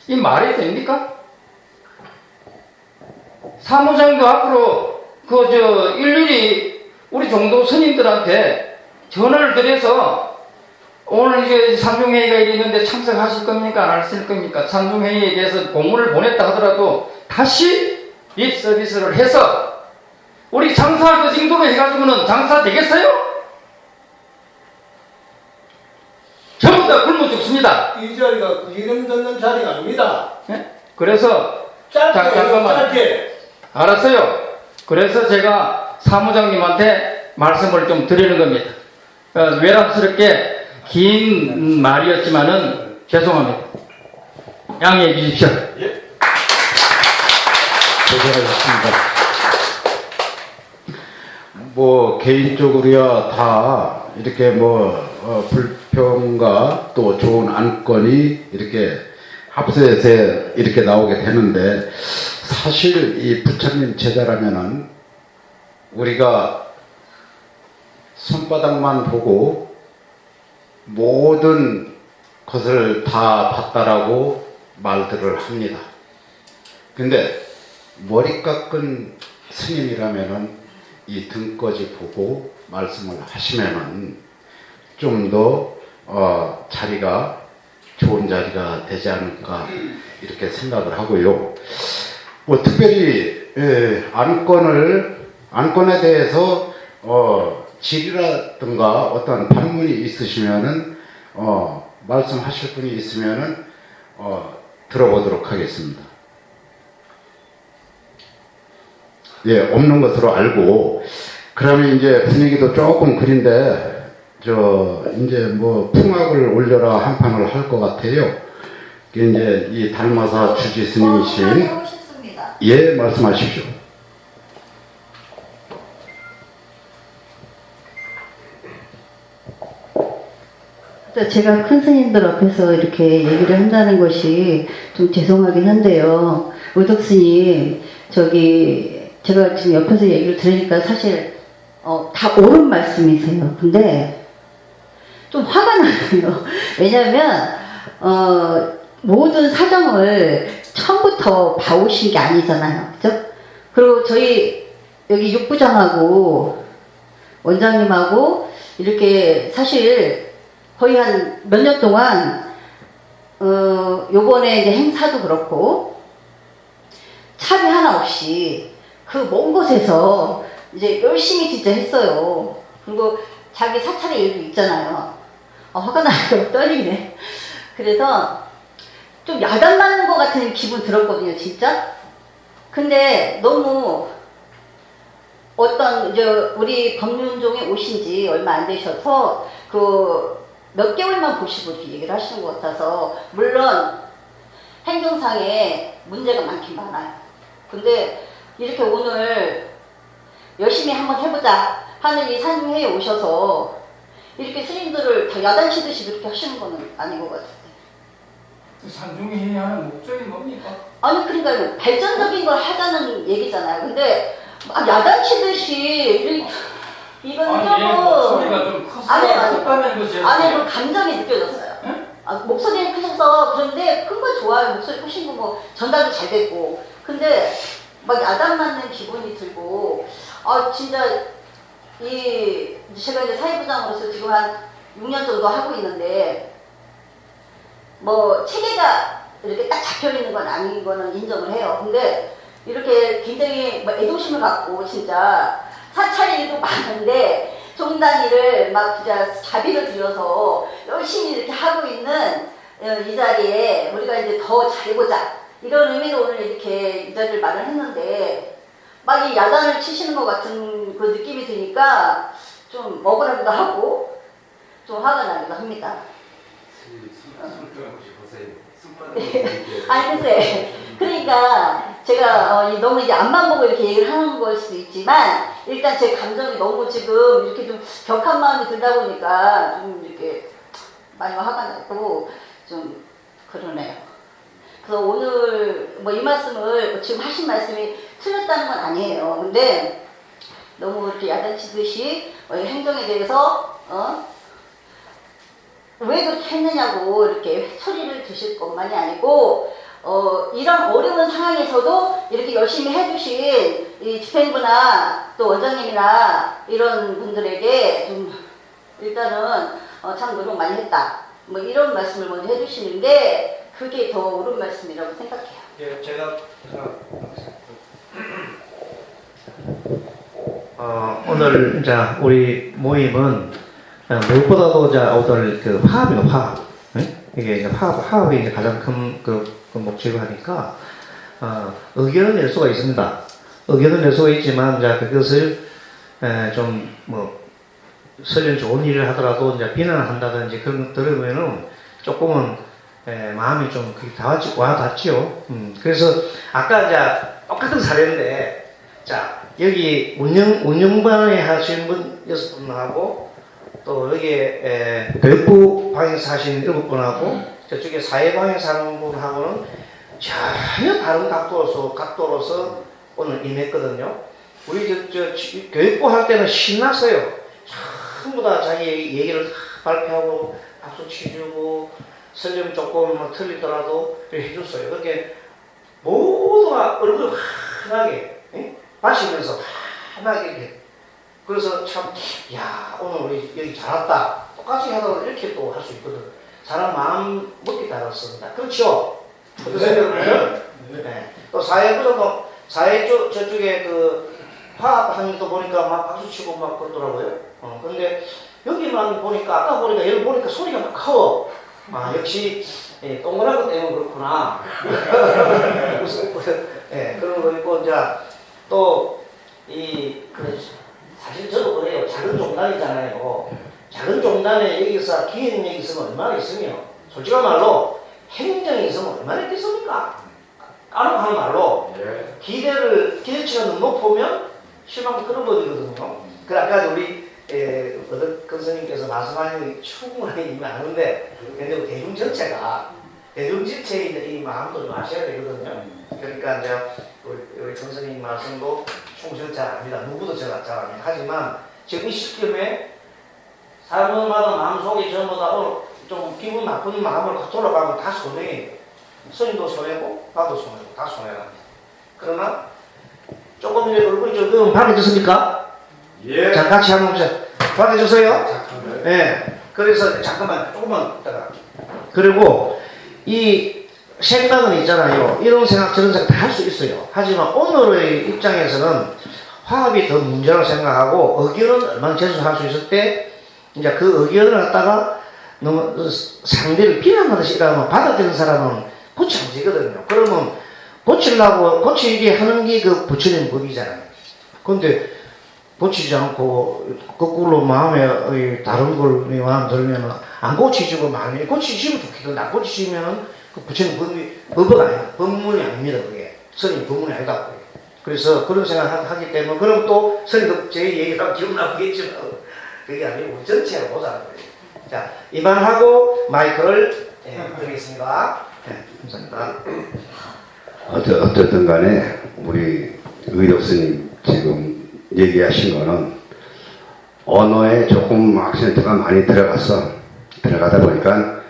Speaker 7: 이 말이 됩니까? 사무장도 앞으로, 일일이 우리 종도 스님들한테 전화를 드려서, 오늘 이제 상중회의가 있는데 참석하실 겁니까? 안 하실 겁니까? 상중회의에 대해서 공문을 보냈다 하더라도 다시 립 서비스를 해서 우리 장사 그 정도로 해가지고는 장사 되겠어요? 전부 다 굶어 죽습니다.
Speaker 8: 이 자리가 그 이름 듣는 자리가 아닙니다.
Speaker 7: 네? 그래서
Speaker 8: 짧게.
Speaker 7: 알았어요. 그래서 제가 사무장님한테 말씀을 좀 드리는 겁니다. 외람스럽게 긴 말이었지만은 죄송합니다. 양해해 주십시오.
Speaker 1: 고생하셨습니다. 개인적으로야 다 이렇게 불평과 또 좋은 안건이 이렇게 합세해서 이렇게 나오게 되는데, 사실 이 부처님 제자라면은 우리가 손바닥만 보고 모든 것을 다 봤다라고 말들을 합니다. 근데 머리 깎은 스님이라면은 이 등까지 보고 말씀을 하시면은 좀 더 자리가 좋은 자리가 되지 않을까 이렇게 생각을 하고요. 특별히 안건에 대해서 질의라든가 어떤 반문이 있으시면은 말씀하실 분이 있으면은 들어보도록 하겠습니다. 없는 것으로 알고, 그러면 이제 분위기도 조금 그린데, 이제 풍악을 올려라 한 판을 할 것 같아요. 이제 이 달마사 주지 스님이신,
Speaker 4: 하고 싶습니다.
Speaker 1: 말씀하십시오.
Speaker 9: 제가 큰 스님들 앞에서 이렇게 얘기를 한다는 것이 좀 죄송하긴 한데요. 의덕 스님, 제가 지금 옆에서 얘기를 들으니까 사실, 다 옳은 말씀이세요. 근데, 좀 화가 나요. 왜냐면, 모든 사정을 처음부터 봐오신 게 아니잖아요. 그죠? 그리고 저희, 여기 육부장하고, 원장님하고, 이렇게 사실, 거의 한 몇 년 동안, 요번에 이제 행사도 그렇고, 차비 하나 없이 그 먼 곳에서 이제 열심히 진짜 했어요. 그리고 자기 사찰의 일도 있잖아요. 화가 나서 떨리네. 그래서 좀 야단 맞는 것 같은 기분 들었거든요, 진짜. 근데 너무 어떤 이제 우리 법륜종에 오신 지 얼마 안 되셔서 그 몇 개월만 보시고 이렇게 얘기를 하시는 것 같아서, 물론 행정상에 문제가 많긴 많아요. 근데 이렇게 오늘 열심히 한번 해보자 하는 이 산림회에 오셔서 이렇게 스님들을 다 야단치듯이 그렇게 하시는 거는 아닌 것 같아요.
Speaker 7: 산중회의 하는 목적이 뭡니까?
Speaker 9: 아니 그러니까 발전적인 걸 하자는 얘기잖아요. 근데 막 야단치듯이 이건 조금
Speaker 7: 목소리가 좀 커서 컸다는 거죠.
Speaker 9: 아니 그 감정이 느껴졌어요.
Speaker 7: 응?
Speaker 9: 목소리는 크셔서 그런데 큰 건 좋아요. 목소리 크신 거 뭐 전달도 잘 됐고. 근데 막 야단 맞는 기분이 들고, 진짜 제가 이제 사회부장으로서 지금 한 6년 정도 하고 있는데, 뭐 체계가 이렇게 딱 잡혀 있는 건 아닌 거는 인정을 해요. 근데 이렇게 굉장히 뭐 애도심을 갖고 진짜 사찰 일도 많은데 종단일을 막 진짜 자비를 들여서 열심히 이렇게 하고 있는 이 자리에 우리가 이제 더 잘해보자 이런 의미로 오늘 이렇게 이 자리를 마련했는데, 막 이 야단을 치시는 것 같은 그 느낌이 드니까 좀 억울하기도 하고 좀 화가 나기도 합니다. 아니 글쎄, 그러니까 제가 너무 이제 앞만 보고 이렇게 얘기를 하는 걸 수도 있지만, 일단 제 감정이 너무 지금 이렇게 좀 격한 마음이 들다 보니까 좀 이렇게 많이 화가 나고 좀 그러네요. 그래서 오늘 뭐 이 말씀을 지금 하신 말씀이 틀렸다는 건 아니에요. 근데 너무 이렇게 야단치듯이 행정에 대해서 왜 그렇게 했느냐고 이렇게 소리를 드실 것만이 아니고, 이런 어려운 상황에서도 이렇게 열심히 해주신 이 집행부나 또 원장님이나 이런 분들에게 좀 일단은 참 노력 많이 했다. 뭐 이런 말씀을 먼저 해주시는 게 그게 더 옳은 말씀이라고 생각해요.
Speaker 2: 예, 제가 오늘 이제 우리 모임은 무엇보다도 이제 오늘 그 화합이요, 화합. 이게 이제 화합이 이제 가장 큰 그 목적을 하니까 의견을 낼 수가 있습니다. 의견을 낼 수가 있지만 이제 그것을 좀 뭐 설령 좋은 일을 하더라도 이제 비난을 한다든지 그런 것 들으면은 조금은 마음이 좀 그게 와닿지요. 그래서 아까 이제 똑같은 사례인데, 자 여기 운영반에 하신 분 6분하고 또 여기에 교육부 방에서 하신 7분하고 저쪽에 사회방에서 하는 분하고는 전혀 다른 각도로서 오늘 임했거든요. 우리 저 교육부 할 때는 신났어요. 전부 다 자기 얘기를 다 발표하고 박수 치주고 설령 조금 뭐 틀리더라도 해줬어요. 그렇게 모두가 얼굴 환하게 마시면서 환하게 이렇게. 그래서 참, 야, 오늘 우리 여기 잘 왔다. 똑같이 하더라도 이렇게 또 할 수 있거든. 사람 마음 먹기 따랐습니다. 그렇죠? 어떠세요, 여러분들? 네. 또 사회부도 저쪽에 그 화합하는 것도 보니까 막 박수 치고 막 그러더라고요. 근데 여기만 보니까, 아까 보니까 여기 보니까 소리가 막 커. 역시, 동그란 것 때문에 그렇구나. 그런 거 있고, 이제 또, 사실 저도 그래요. 작은 종단이잖아요. 작은 종단에 여기서 기획력이 있으면 얼마나 있으며, 솔직한 말로 행정이 있으면 얼마나 있겠습니까? 까놓고 하는 말로 기대치가 너무 높으면 실망도 그런 법이거든요. 그래 아까 우리 어덕 선생님께서 말씀하신 게 충분히 이미 아는데, 근데 대중 전체가 이 마음도 좀 아셔야 되거든요. 그러니까 이제 우리 선생님 말씀도 충실히 잘 압니다. 누구도 잘 압니다. 하지만 지금 이 시점에 사람마다 마음속에 전부 다 좀 기분 나쁜 마음을 돌아가면 다 손해예요. 스님도 손해고 나도 손해고 다 손해랍니다. 그러나 조금 이제 얼굴이 좀 밝아졌습니까?
Speaker 6: 예.
Speaker 2: 자, 같이 한번 보세요. 밝아졌어요? 예. 그래서 잠깐만 조금만 있다가, 그리고 이 생각은 있잖아요. 이런 생각 저런 생각 다 할 수 있어요. 하지만 오늘의 입장에서는 화합이 더 문제라고 생각하고 의견은 얼마나 제출할 수 있을 때 이제 그 의견을 갖다가 너무 상대를 비난하듯이 이러면 받아들이는 사람은 고치 안 되거든요. 그러면 고치려고 고치게 하는 게 그 부처님 법이잖아요. 근데 고치지 않고 거꾸로 마음에 다른 걸 마음 들면 안 고치지고 마음에 고치시면 좋겠는데 안 고치시면은 그 부처님 법은 아니야. 법문이 아닙니다. 그게 스님 법문이 아니다. 그래서 그런 생각을 하기 때문에 그럼 또 스님도 제 얘기를 하면 기분 나쁘겠지만 그게 아니고 전체로 보자는 거예요. 자, 이만하고 마이크를 드리겠습니다. 감사합니다.
Speaker 10: 어쨌든 간에 우리 의덕 스님 지금 얘기하신 거는 언어에 조금 악센트가 많이 들어가다 보니까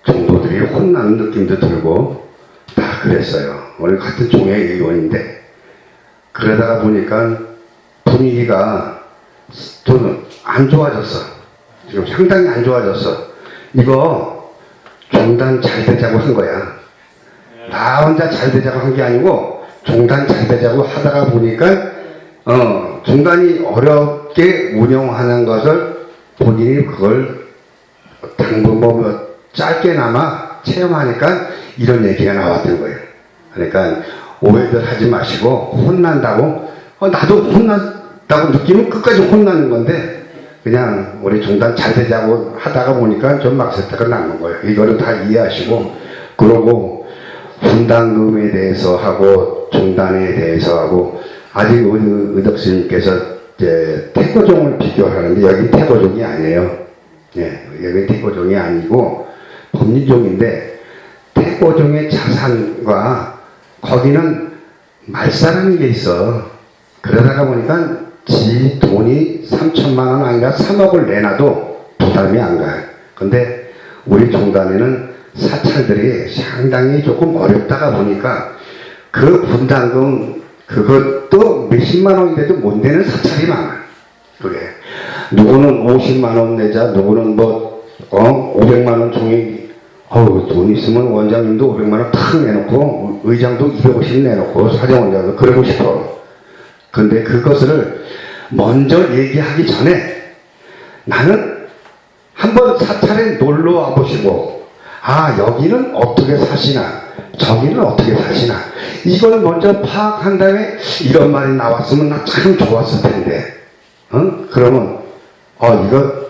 Speaker 10: 종도들이 혼나는 느낌도 들고 다 그랬어요. 우리 같은 종의 의원인데 그러다가 보니까 분위기가 저는 안 좋아졌어. 지금 상당히 안 좋아졌어. 이거 종단 잘 되자고 한 거야. 나 혼자 잘 되자고 한 게 아니고 종단 잘 되자고 하다가 보니까 종단이 어렵게 운영하는 것을 본인이 그걸 당분 짧게나마 체험하니까 이런 얘기가 나왔던 거예요. 그러니까 오해들 하지 마시고 혼난다고 나도 혼난다고 느끼면 끝까지 혼나는 건데 그냥 우리 종단 잘 되자고 하다가 보니까 좀 막세타가 나는 거예요. 이거를 다 이해하시고 그러고 분담금에 대해서 하고 종단에 대해서 하고 아직 우리 의덕 스님께서 이제 태고종을 비교하는데 여기 태고종이 아니에요. 예, 여기 태고종이 아니고 법리종인데 태고종의 자산과 거기는 말사라는 게 있어. 그러다가 보니까 지 돈이 3천만 원 아니라 3억을 내놔도 부담이 안 가요. 근데 우리 종단에는 사찰들이 상당히 조금 어렵다가 보니까 그 분담금 그것도 몇십만 원인데도 못 내는 사찰이 많아요. 그래. 누구는 50만 원 내자, 누구는 500만 원 종이, 돈 있으면 원장님도 500만 원 탁 내놓고, 의장도 250 내놓고, 사정원장도 그러고 싶어. 근데 그것을 먼저 얘기하기 전에 나는 한번 사찰에 놀러 와 보시고, 여기는 어떻게 사시나, 저기는 어떻게 사시나, 이걸 먼저 파악한 다음에 이런 말이 나왔으면 나 참 좋았을 텐데, 그러면, 이거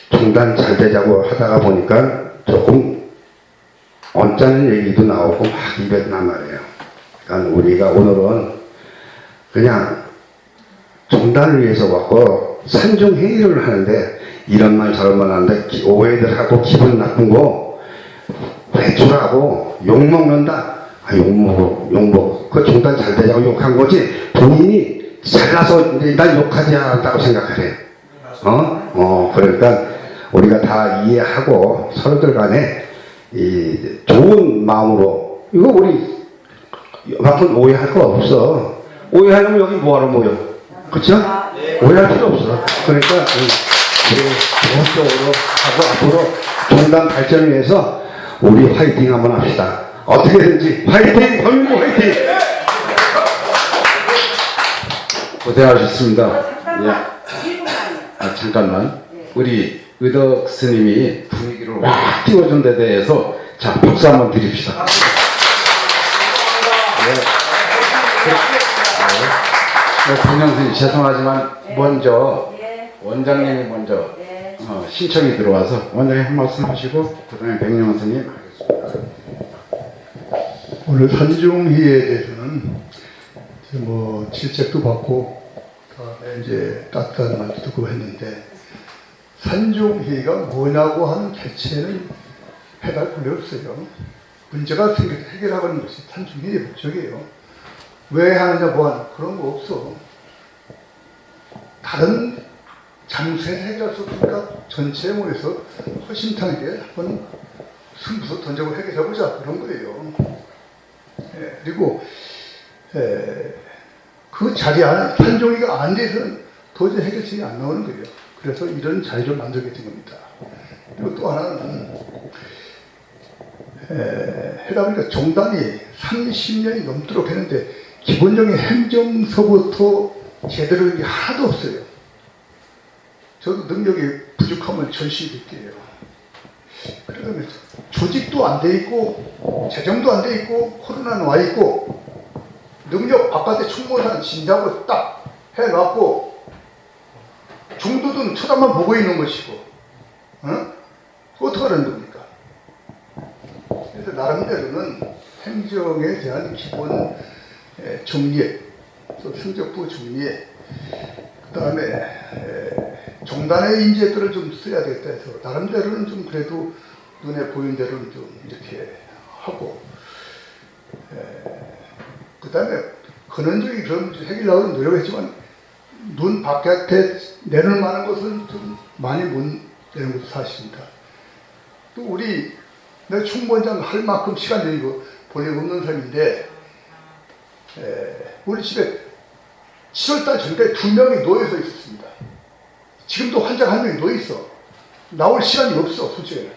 Speaker 10: 종단 잘 되자고 하다가 보니까 조금 언짢은 얘기도 나오고 막 이랬단 말이에요. 그러니까 우리가 오늘은 그냥 종단을 위해서 왔고 산중회의를 하는데 이런 말 저런 말 하는데 오해들 하고 기분 나쁜 거 외출하고 욕먹는다. 욕먹어. 그 종단 잘 되자고 욕한 거지 본인이 잘나서 이제 날 욕하지 않았다고 생각하래. 그러니까 우리가 다 이해하고 서로들 간에 이 좋은 마음으로 이거 우리 앞으로 오해할 거 없어. 오해하려면 여기 뭐하러 모여? 그쵸? 오해할 필요 없어. 그러니까 좋은 쪽으로 하고 앞으로 종단 발전을 위해서 우리 화이팅 한번 합시다. 어떻게든지 화이팅! 범인구 화이팅!
Speaker 3: 고생하셨습니다. 잠깐만. 우리 의덕 스님이 분위기를 확 띄워준 데 대해서 자 박수 한번 드립시다. 본영 스님 죄송하지만 먼저 원장님이 먼저 신청이 들어와서 원장님 한 말씀 하시고 그 다음에 백령 스님 하겠습니다.
Speaker 11: 오늘 산중회의에 대해서는 질책도 받고 그다음에 이제 따뜻한 말도 듣고 했는데 산중회의가 뭐냐고 하는 개체는 해달 필요 없어요. 문제가 생겨서 해결하는 것이 산중회의의 목적이에요. 왜 하느냐 뭐하냐 그런 거 없어. 다른 장소에 해결할 수 없으니까 전체에 모여서 허심탄회하게 한번 승부수 던져고 해결해보자 그런 거예요. 그리고 그 자리 안에 산중회의가 안 돼서는 도저히 해결책이 안 나오는 거예요. 그래서 이런 자리를 만들게 된 겁니다. 그리고 또 하나는 하다 보니까 종단이 30년이 넘도록 했는데 기본적인 행정서부터 제대로 된 게 하나도 없어요. 저도 능력이 부족하면 절실히 느껴요. 그러면 조직도 안 돼 있고 재정도 안 돼 있고 코로나는 와 있고 능력 바깥에 충분한 진작을 딱 해갖고 중도든 쳐다만 보고 있는 것이고 어떻게 하는 겁니까? 그래서 나름대로는 행정에 대한 기본 정리에 또 성적부 정리에 그 다음에 종단의 인재들을 좀 써야 되겠다 해서 나름대로는 좀 그래도 눈에 보이는 대로는 좀 이렇게 하고 그 다음에 근원적인 그런 해결하려고 노력했지만 눈 바깥에 내놓을 만한 것은 좀 많이 못 내는 것도 사실입니다. 또 우리 내가 총무원장 할 만큼 시간 내고 보내고 없는 사람인데 우리 집에 7월달 전까지 2명이 누워서 있었습니다. 지금도 환자가 1명이 누워있어. 나올 시간이 없어 솔직히.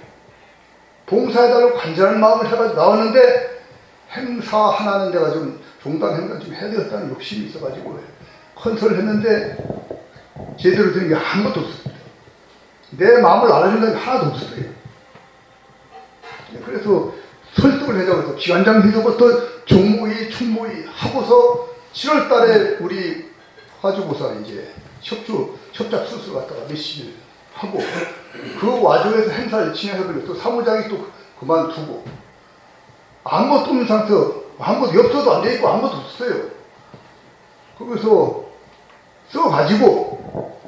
Speaker 11: 봉사해달라고 간절한 마음을 해가지고 나왔는데 행사 하나는 내가 좀 종단 행사 좀 해야 되겠다는 욕심이 있어가지고 컨설을 했는데 제대로 된 게 아무것도 없었습니다. 내 마음을 알아준다는 게 하나도 없었어요. 그래서 설득을 하자고 해서 기관장 회의부터 종무위, 총무위 하고서 7월 달에 우리 화주보사 이제 협작 수술 갖다가 몇십일 하고 그 와중에서 행사를 진행해버리고 또 사무장이 또 그만두고 아무것도 없는 상태에서 아무것도 엽서도 안 돼 있고 아무것도 없어요. 거기서 써가지고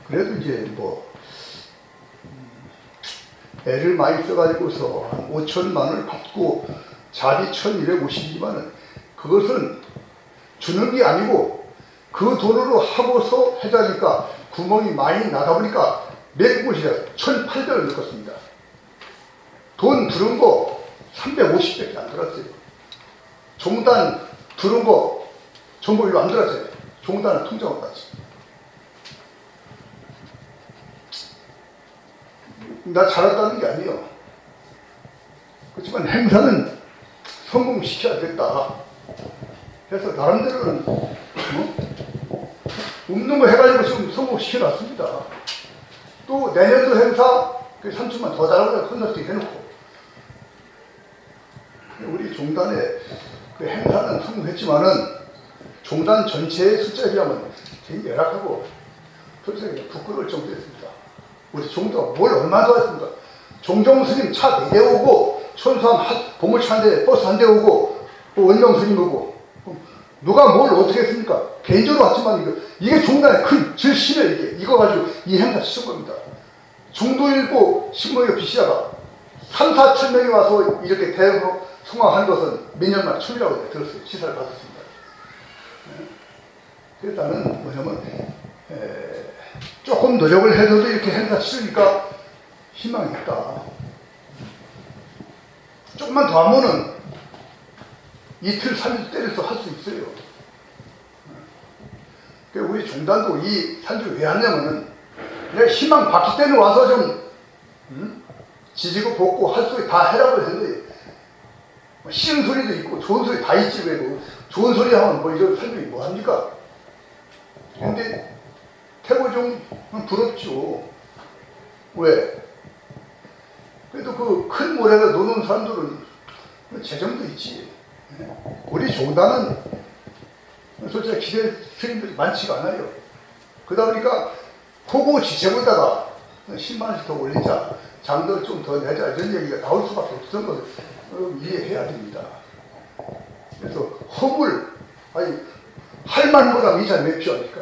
Speaker 11: 그래도 이제 뭐 애를 많이 써가지고서 한 5천만 원을 받고 자리 1250이지만은 그것은 주는 게 아니고 그 돈으로 하고서 해자니까 구멍이 많이 나다 보니까 몇 곳이라 1,800을 넣었습니다. 돈 들은 거 350밖에 안 들었어요. 종단 들은 거 전부 일로 안 들었어요. 종단은 통장으로 갔지. 나 잘했다는 게 아니에요. 그렇지만 행사는 성공시켜야겠다. 그래서 나름대로는 없는 거 해가지고 지금 성공시켜놨습니다. 또 내년도 행사 3천만 더 달라고 컨설팅 해놓고 우리 종단의 그 행사는 성공했지만은 종단 전체의 숫자에 비하면 굉장히 열악하고 솔직히 부끄러울 정도였습니다. 우리 종도가 뭘 얼마나 좋아했습니까? 종종 스님 차 4대 오고 천수함 보물차 한 대 버스 한 대 오고 원령 스님 오고 누가 뭘 어떻게 했습니까? 개인적으로 왔지만 이게 종단의 큰 질신을 이거 가지고 이 행사 치른 겁니다. 중도 읽고 신문에 비시다가 3, 4천 명이 와서 이렇게 대응으로 성황한 것은 몇 년 만에 처음이라고 들었어요. 시사를 받았습니다. 그래서 나는 뭐냐면 조금 노력을 해도 이렇게 행사 치르니까 희망이 있다. 조금만 더 하면은 이틀, 3일 때려서 할 수 있어요. 우리 종단도 이 산주를 왜 하냐면은 내가 희망 받기 때문에 와서 좀 지지고 볶고 할 소리 다 해라고 했는데 싫은 소리도 있고 좋은 소리 다 있지 왜 좋은 소리 하면 뭐 이런 산주이 뭐합니까? 근데 태고종 부럽죠. 왜? 그래도 그 큰 모래가 노는 사람들은 재정도 있지. 우리 종단은 솔직히 기대 스님들이 많지가 않아요. 그러다 보니까 고고 지체보다가 10만원씩 더 올리자, 장도를 좀 더 내자 이런 얘기가 나올 수밖에 없었던 것을 이해해야 됩니다. 그래서 허물, 할 만보다 이자 몇 필요하니까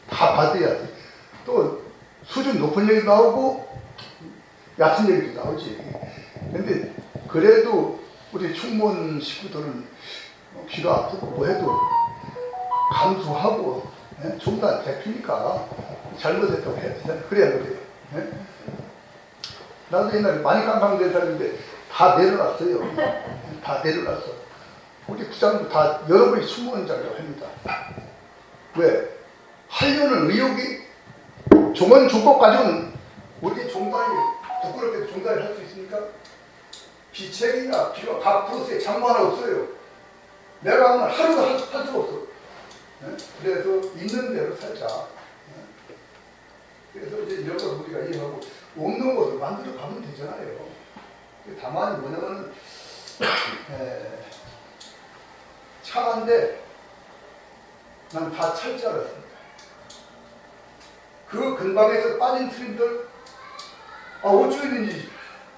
Speaker 11: 다 받아야지. 또 수준 높은 얘기도 나오고 얕은 얘기도 나오지. 근데 그래도 우리 총무원 식구들은 귀가 아프고 뭐 해도 감수하고 종단 대표니까 잘못했다고 해야 되잖아. 그래야 그래요. 나도 옛날에 많이 깜깜된 사람인데 다 내려놨어요. 다 내려놨어. 우리 부장도 다 여러분이 총무원장이라고 합니다. 왜? 하려는 의욕이 종원 조건 가지고는 우리 종단이 부끄럽게 종단을 할 수 있습니까? 비책이나 비와 각 프로스에 장부 하나 없어요. 내가 하면 하루도 할 수가 없어. 네? 그래서 있는 대로 살자. 네? 그래서 이제 이런 걸 우리가 이해하고 없는 것을 만들어 가면 되잖아요. 다만 뭐냐면 차가인데 난 다 찰 줄 알았습니다. 그 근방에서 빠진 스님들 어쩌든지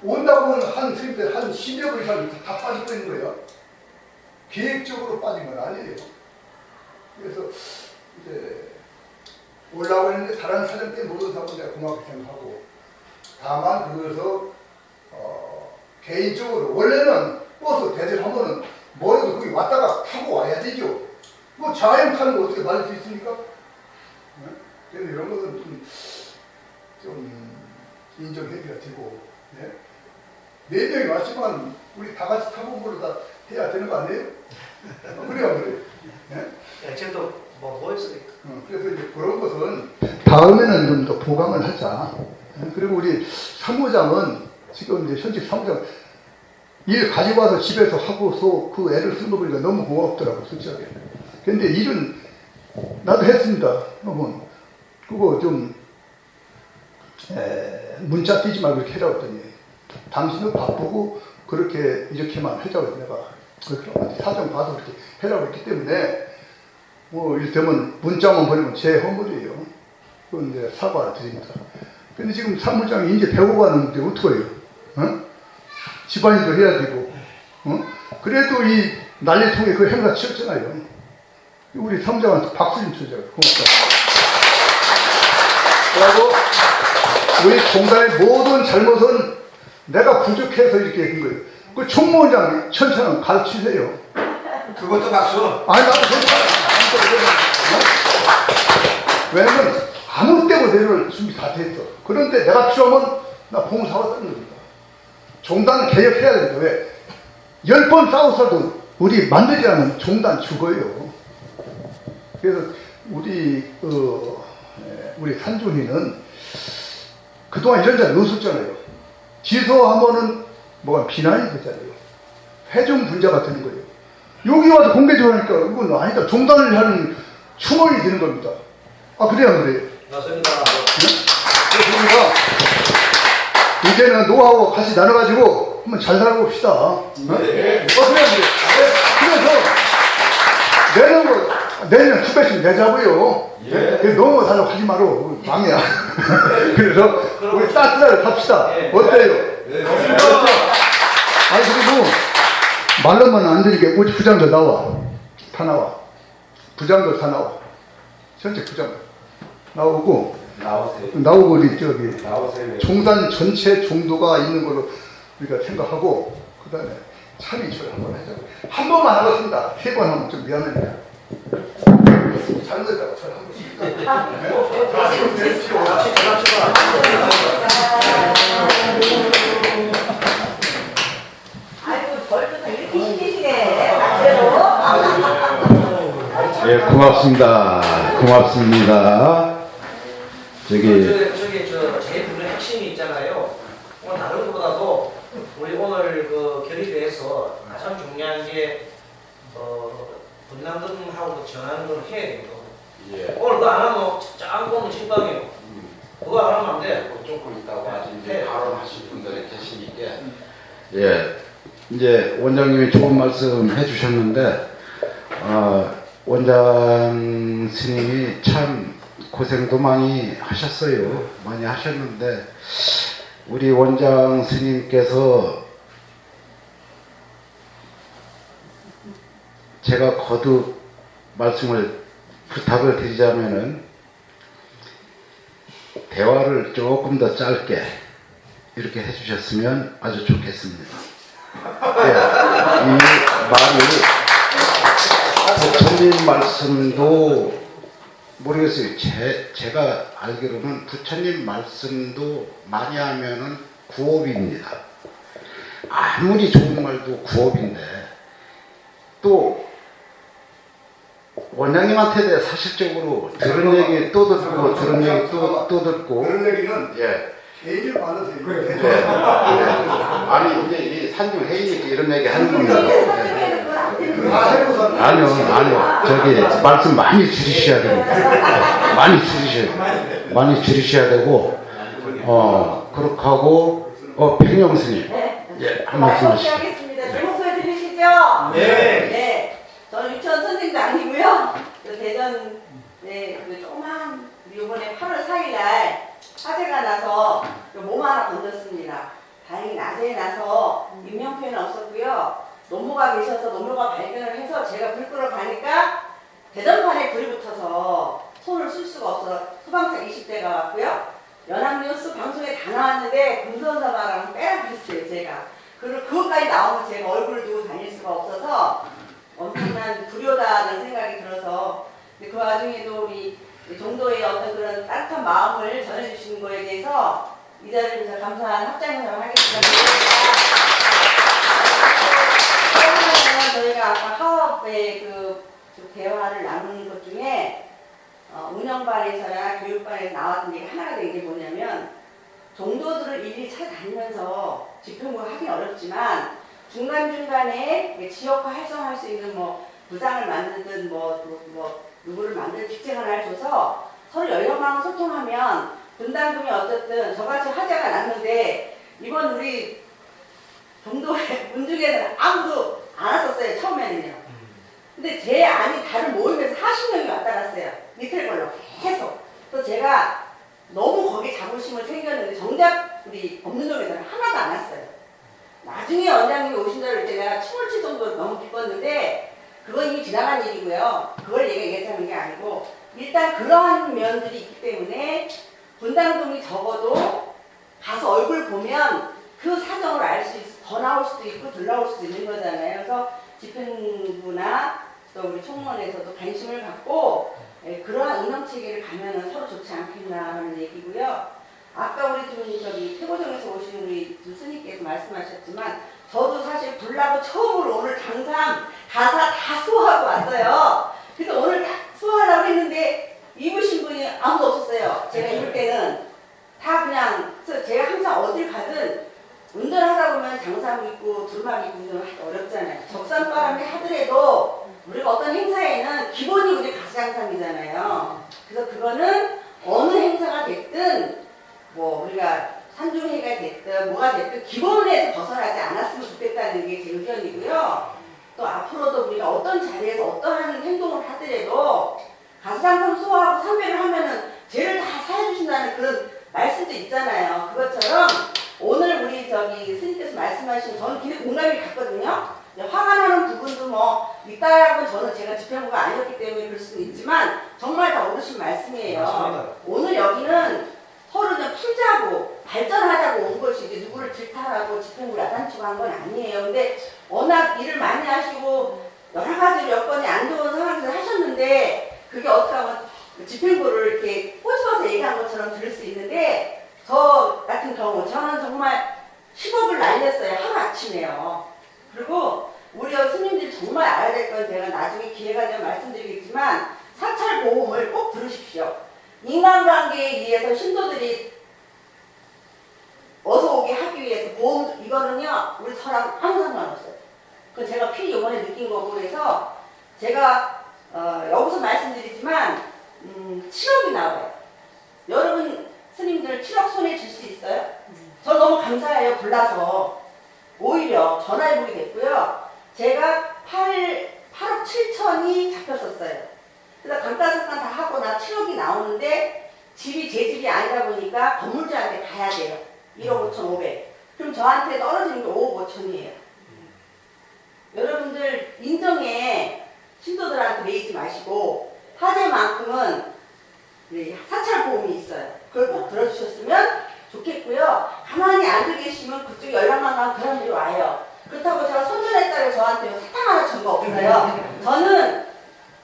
Speaker 11: 온다고 한 스님들 한 10여 분 이상 다 빠지고 있는 거예요. 계획적으로 빠진 건 아니에요. 그래서 이제 올라오고 있는데 다른 사정 때문에 못 온 사람은 내가 고맙게 생각하고 다만 그것을 개인적으로 원래는 버스 대절하면은 뭐라도 거기 왔다가 타고 와야 되죠. 뭐 자행 타는 거 어떻게 말릴 수 있습니까? 네? 그래서 이런 것은 좀 인정해줘야 되고 네? 4명이 왔지만 우리 다 같이 타고 다 해야 되는 거 아니에요? 그래요 안 그래요? 네?
Speaker 2: 지금도 뭐 했으니까.
Speaker 11: 그래서 이제 그런 것은 다음에는 좀 더 보강을 하자. 그리고 우리 사무장은 지금 이제 현직 사무장 일 가지고 와서 집에서 하고서 그 애를 쓰는 거 보니까 너무 고맙더라고 솔직하게. 근데 일은 나도 했습니다. 그거 좀 문자 띄지 말고 이렇게 해라고 했더니 당신은 바쁘고 그렇게 이렇게만 하자고 내가 그렇게 사정 봐서 그렇게 해라고 했기 때문에 뭐 이를테면 문자만 보내면 제 허물이에요. 그건 이제 사과를 드립니다. 근데 지금 사무장이 이제 배워가는데 어떡해요? 어? 집안일도 해야 되고 그래도 이 난리통에 그 행사 치렀잖아요. 우리 사무장한테 박수 좀 쳐줘요. 고맙다. 그리고 우리 공단의 모든 잘못은 내가 부족해서 이렇게 한 거예요. 그 총무원장 천천히 가르치세요.
Speaker 6: 그것도 박수.
Speaker 11: 아니 나도 괜찮아. 왜냐면 아무 때고 내를 준비 다 됐어. 그런데 내가 필요하면 나 봉사가 뜨는 겁니다. 종단 개혁해야 됩니다. 왜? 10번 싸워서도 우리 만들지 않으면 종단 죽어요. 그래서 우리 산준이는 그동안 이런 자리 없었잖아요. 지소하면은 뭐가 비난이 되잖아요. 회중 분자가 되는 거예요. 여기 와서 공개적으로 하니까 이건 아니다. 종단을 하는 충원이 되는 겁니다. 아, 그래야 안 그래요? 맞습니다. 그래서 우리가 이제는 노하우 같이 나눠가지고 한번 잘 살아봅시다. 네. 그래야 안 그래요? 그래서 내년 투배씩 내자고요. 예. 너무 달라고 하지 마로. 망이야. 그래서 우리 따뜻하게 갑시다. 어때요? 네. 아니, 그리고 말로만 안 되니까 우리 부장들 나와. 다 나와. 부장들 다 나와. 현재 부장 나오고 우리 나오세요. 종단 전체 정도가 있는 걸로 우리가 생각하고 그 다음에 참여를 한번 하자고. 한 번만 하겠습니다. 3번 하면 좀 미안해요. 잘못했다고 저를 한 번씩.
Speaker 4: 아이고 벌써 이렇게 시키시네. 반대로.
Speaker 3: 예, 고맙습니다.
Speaker 2: 제일 부른 핵심이 있잖아요. 오늘 다른 것보다도 우리 오늘 그 결의대에서 가장 중요한 게 분담금하고 전하는 걸 해야 됩니다. 예. 오늘 그거 안 하면 짱 보면 실망이에요. 그거 안 하면 안 돼.
Speaker 3: 조금 있다고 아직 이제 발언하실 분들이 계시니까. 예, 이제 원장님이 좋은 말씀 해주셨는데, 원장 스님이 참 고생도 많이 하셨어요. 많이 하셨는데, 우리 원장 스님께서 제가 거듭 부탁을 드리자면은 대화를 조금 더 짧게 이렇게 해주셨으면 아주 좋겠습니다. 예, 이 말이 부처님 말씀도 모르겠어요. 제가 알기로는 부처님 말씀도 많이 하면은 구업입니다. 아무리 좋은 말도 구업인데 또 원장님한테 사실적으로 들은 얘기 또 듣고 들은 얘기 또 듣고
Speaker 11: 그런 얘기는 회의를 받으세요.
Speaker 6: 그래.
Speaker 1: 네. 아니 이제 이 산중 회의 이런 얘기 하는 겁니다. 아니요. 저기 말씀 많이 줄이셔야 됩니다. 많이 줄이셔야 되고 그렇게 하고 백령 스님 한 말씀 하시죠.
Speaker 9: 하겠습니다. 제 목소리 들리시죠? 네. 저는 유치원 선생님도 아니고요. 대전 그 조그만 이번에 8월 4일날 화재가 나서 몸 하나 건졌습니다. 다행히 낮에 나서 인명피해는 없었고요. 노모가 계셔서 노모가 발견을 해서 제가 불 끄러 가니까 대전판에 불이 붙어서 손을 쓸 수가 없어서 소방차 20대가 왔고요. 연합뉴스 방송에 다 나왔는데 금선사마랑 빼라 그랬어요, 제가. 그리고 그것까지 나오면 제가 얼굴을 두고 다닐 수가 없어서 엄청난 불효다는 생각이 들어서 근데 그 와중에도 우리 정도의 어떤 그런 따뜻한 마음을 전해주시는 거에 대해서 이 자리를 위해서 감사한 합장을 하겠습니다. 저희가 아까 하업의 그 대화를 나누는 것 중에 운영반에서나 교육반에서 나왔던 얘기 하나가 된 게 뭐냐면 종도들을 일일이 찾아다니면서 집행부를 하긴 어렵지만 중간중간에 지역화 활성화할 수 있는 뭐 부장을 만들든 누구를 만들든 직책 하나를 줘서 서로 연령망을 소통하면 분담금이 어쨌든 저같이 화제가 났는데 이번 우리 종도의 문중에서는 아무도 안 왔었어요, 처음에는요. 근데 제 안이 다른 모임에서 40명이 왔다 갔어요. 이틀 걸로 계속. 그래서 제가 너무 거기 자부심을 챙겼는데 정작 우리 법문동에서는 하나도 안 왔어요. 나중에 원장님이 오신다고 할 때 내가 춤을 출 정도로 너무 기뻤는데 그건 이미 지나간 일이고요. 그걸 얘기하는 게 아니고 일단 그러한 면들이 있기 때문에 분담금이 적어도 가서 얼굴 보면 그 사정을 알 수 있어. 더 나올 수도 있고 덜 나올 수도 있는 거잖아요. 그래서 집행부나 또 우리 총무원에서도 관심을 갖고 그러한 운영체계를 가면은 서로 좋지 않겠나 하는 얘기고요. 아까 우리 저기 태고정에서 오신 우리 스님께서 말씀하셨지만 저도 사실 불나고 처음으로 오늘 장삼 가사 다 수호하고 왔어요. 그래서 오늘 딱 수호하려고 했는데 입으신 분이 아무도 없었어요. 제가 입을 때는 다 그냥 제가 항상 어딜 가든 운전하다 보면 장삼 입고 두루마기 입고 운전하기 어렵잖아요. 적산바람에 하더라도 우리가 어떤 행사에는 기본이 우리 가수장삼이잖아요. 그래서 그거는 어느 행사가 됐든 뭐 우리가 산중회가 됐든 뭐가 됐든 기본에서 벗어나지 않았으면 좋겠다는 게 제 의견이고요. 또 앞으로도 우리가 어떤 자리에서 어떠한 행동을 하더라도 가수장삼 수호하고 참배를 하면은 죄를 다 사해주신다는 그런 말씀도 있잖아요. 그것처럼 오늘 우리 저기 스님께서 말씀하신 저는 굉장히 공감이 갔거든요. 화가 나는 부분도 뭐 있다라고 저는 제가 집행부가 아니었기 때문에 그럴 수도 있지만 정말 다 옳으신 말씀이에요. 맞습니다. 오늘 여기는 서로 좀 풀자고 발전하자고 온 것이 이제 누구를 질타하고 집행부를 야단치고 한 건 아니에요. 근데 워낙 일을 많이 하시고 여러 가지 여건이 안 좋은 상황에서 하셨는데 그게 어떻게 하면 집행부를 이렇게 꼬집어서 얘기한 것처럼 들을 수 있는데 저 같은 경우 저는 정말 10억을 날렸어요. 하루아침에요. 그리고 우리 스님들이 정말 알아야 될 건 제가 나중에 기회가 되면 말씀드리겠지만 사찰보험을 꼭 들으십시오. 인간관계에 의해서 신도들이 어서 오게 하기 위해서 보험 이거는요 우리 저랑 아무 상관없어요. 그건 제가 필히 이번에 느낀 거고 그래서 제가 여기서 말씀드리지만 7억이 나와요. 여러분 스님들 7억 손에 줄 수 있어요? 저 너무 감사해요. 골라서 오히려 전화해보게 됐고요. 제가 8억 7천이 잡혔었어요. 그래서 감가상각 다 하고 나 7억이 나오는데 집이 제 집이 아니다 보니까 건물주한테 가야 돼요. 1억 5천 5백. 그럼 저한테 떨어지는 게 5억 5천이에요. 여러분들 인정에 신도들한테 매이지 마시고 화재만큼은 사찰보험이 있어요. 그걸 꼭 들어주셨으면 좋겠고요. 가만히 앉아 계시면 그쪽 연락만 가면 그 사람들이 와요. 그렇다고 제가 손절했다고 저한테 사탕 하나 준 거 없어요. 저는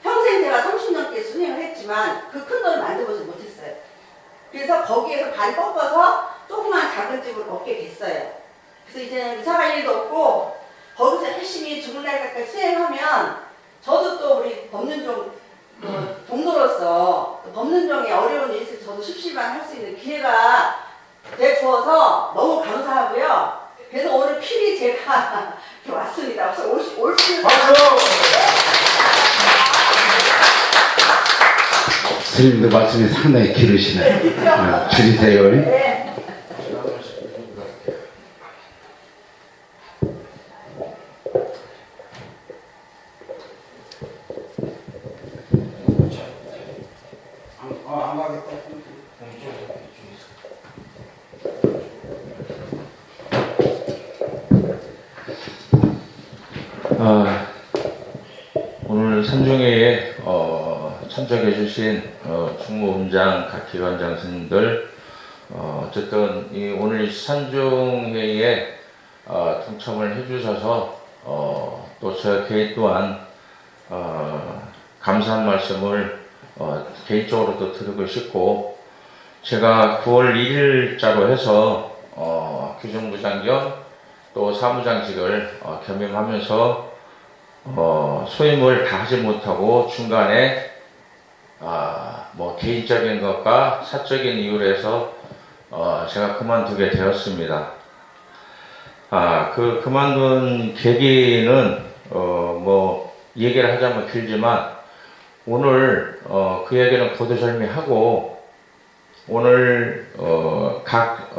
Speaker 9: 평생 제가 30년께 수행을 했지만 그 큰 돈을 만져보지 못했어요. 그래서 거기에서 반 꺾어서 조그만 작은 집을 얻게 됐어요. 그래서 이제는 이사 갈 일도 없고 거기서 열심히 죽을 날까지 수행하면 저도 또 우리 법륜종 종도로서 법륜종의 어려운 일을 저도 십시반 할 수 있는 기회가
Speaker 4: 되주어서 너무 감사하고요. 그래서 오늘 필히 제가 이렇게 왔습니다. 그래서 올 수 있는
Speaker 3: 스님도 말씀이 상당히 길으시네. 줄이세요.
Speaker 4: 네.
Speaker 12: 오늘 산중회에 참석해 주신 충무원장, 각 기관장 스님들, 어쨌든 오늘 산중회의에 동참을 해주셔서 또 저 개인 또한 감사한 말씀을 개인적으로도 드리고 싶고, 제가 9월 1일자로 해서 규정부장 겸 또 사무장직을 겸임하면서 소임을 다 하지 못하고 중간에 뭐 개인적인 것과 사적인 이유로 해서 제가 그만두게 되었습니다. 그 그만둔 계기는 뭐 얘기를 하자면 길지만, 오늘 그 얘기는 거두절미하고, 오늘 각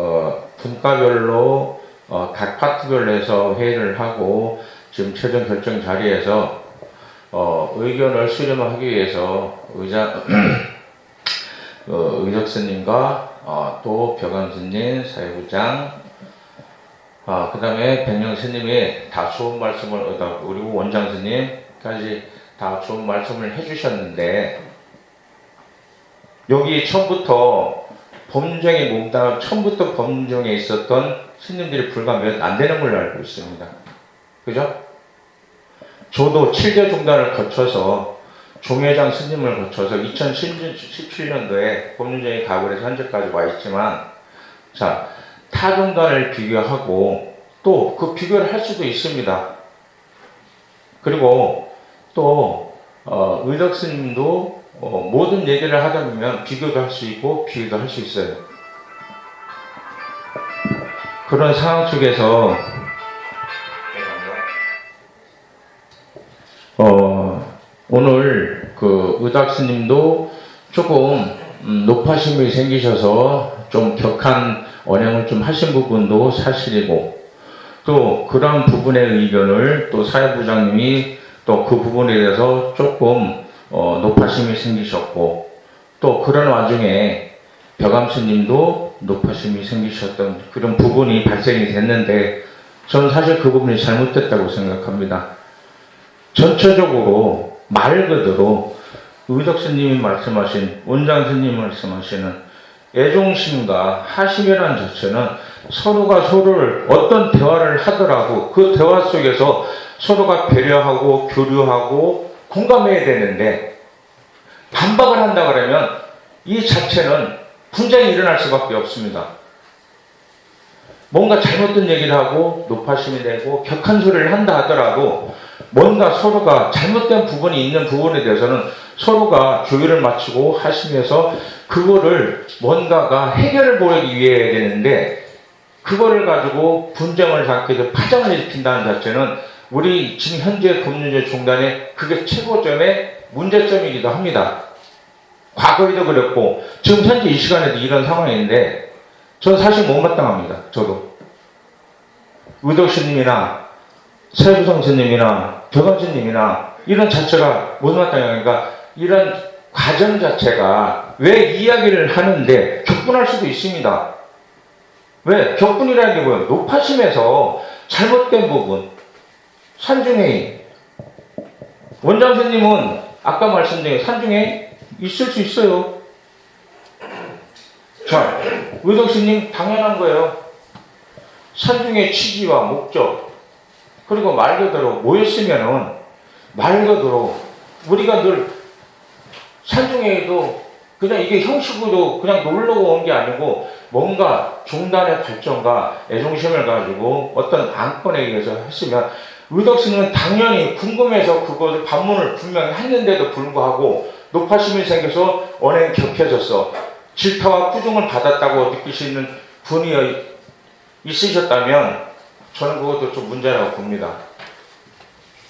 Speaker 12: 분과별로 각 파트별로 해서 회의를 하고 지금 최종 결정 자리에서 의견을 수렴하기 위해서 의덕스님과 또 벽암스님, 사회부장, 그 다음에 백령스님이 다 좋은 말씀을 그리고 원장스님까지 다 좋은 말씀을 해주셨는데, 여기 처음부터 범정에 몸담아 처음부터 범정에 있었던 스님들이 불과 몇 안 되는 걸로 알고 있습니다. 그죠? 저도 7대 중단을 거쳐서 종회장 스님을 거쳐서 2017년도에 법륜정의 가불에서 현재까지 와 있지만, 자, 타 중단을 비교하고 또 그 비교를 할 수도 있습니다. 그리고 또 의덕 스님도 모든 얘기를 하다 보면 비교도 할 수 있고 비교도 할 수 있어요. 그런 상황 속에서 오늘 그 의덕 스님도 조금 높아심이 생기셔서 좀 격한 언행을 좀 하신 부분도 사실이고, 또 그런 부분의 의견을 또 사회부장님이 또 그 부분에 대해서 조금 높아심이 생기셨고, 또 그런 와중에 벽암스님도 높아심이 생기셨던 그런 부분이 발생이 됐는데, 저는 사실 그 부분이 잘못됐다고 생각합니다. 전체적으로 말 그대로 의덕스님이 말씀하신, 원장스님이 말씀하시는 애종심과 하심이라는 자체는 서로가 서로를 어떤 대화를 하더라도 그 대화 속에서 서로가 배려하고 교류하고 공감해야 되는데, 반박을 한다 그러면 이 자체는 분쟁이 일어날 수밖에 없습니다. 뭔가 잘못된 얘기를 하고 높아심이 되고 격한 소리를 한다 하더라도 뭔가 서로가 잘못된 부분이 있는 부분에 대해서는 서로가 조율을 맞추고 하시면서 그거를 뭔가가 해결을 보이기 위해 해야 되는데, 그거를 가지고 분쟁을 상해서 파장을 일으킨다는 자체는 우리 지금 현재 법률제 중단의 그게 최고점의 문제점이기도 합니다. 과거에도 그랬고 지금 현재 이 시간에도 이런 상황인데, 저는 사실 못마땅합니다. 저도 의덕 스님이나 세부성 스님이나 벽암 스님이나 이런 자체가 못마땅하니까, 이런 과정 자체가 왜 이야기를 하는데 격분할 수도 있습니다. 왜? 격분이라는 게 뭐예요? 높아심에서 잘못된 부분, 산중회의. 원장 스님은 아까 말씀드린 산중회의 있을 수 있어요. 자, 의덕 스님 당연한 거예요. 산중의 취지와 목적, 그리고 말 그대로 모였으면은 말 그대로 우리가 늘 산중회의도 그냥 이게 형식으로 그냥 놀러 온 게 아니고 뭔가 중단의 발전과 애정심을 가지고 어떤 안건에 의해서 했으면, 의덕 스님은 당연히 궁금해서 그것을 반문을 분명히 했는데도 불구하고 높아심이 생겨서 언행이 격해졌어. 질타와 꾸중을 받았다고 느끼시는 분이 있으셨다면 저는 그것도 좀 문제라고 봅니다.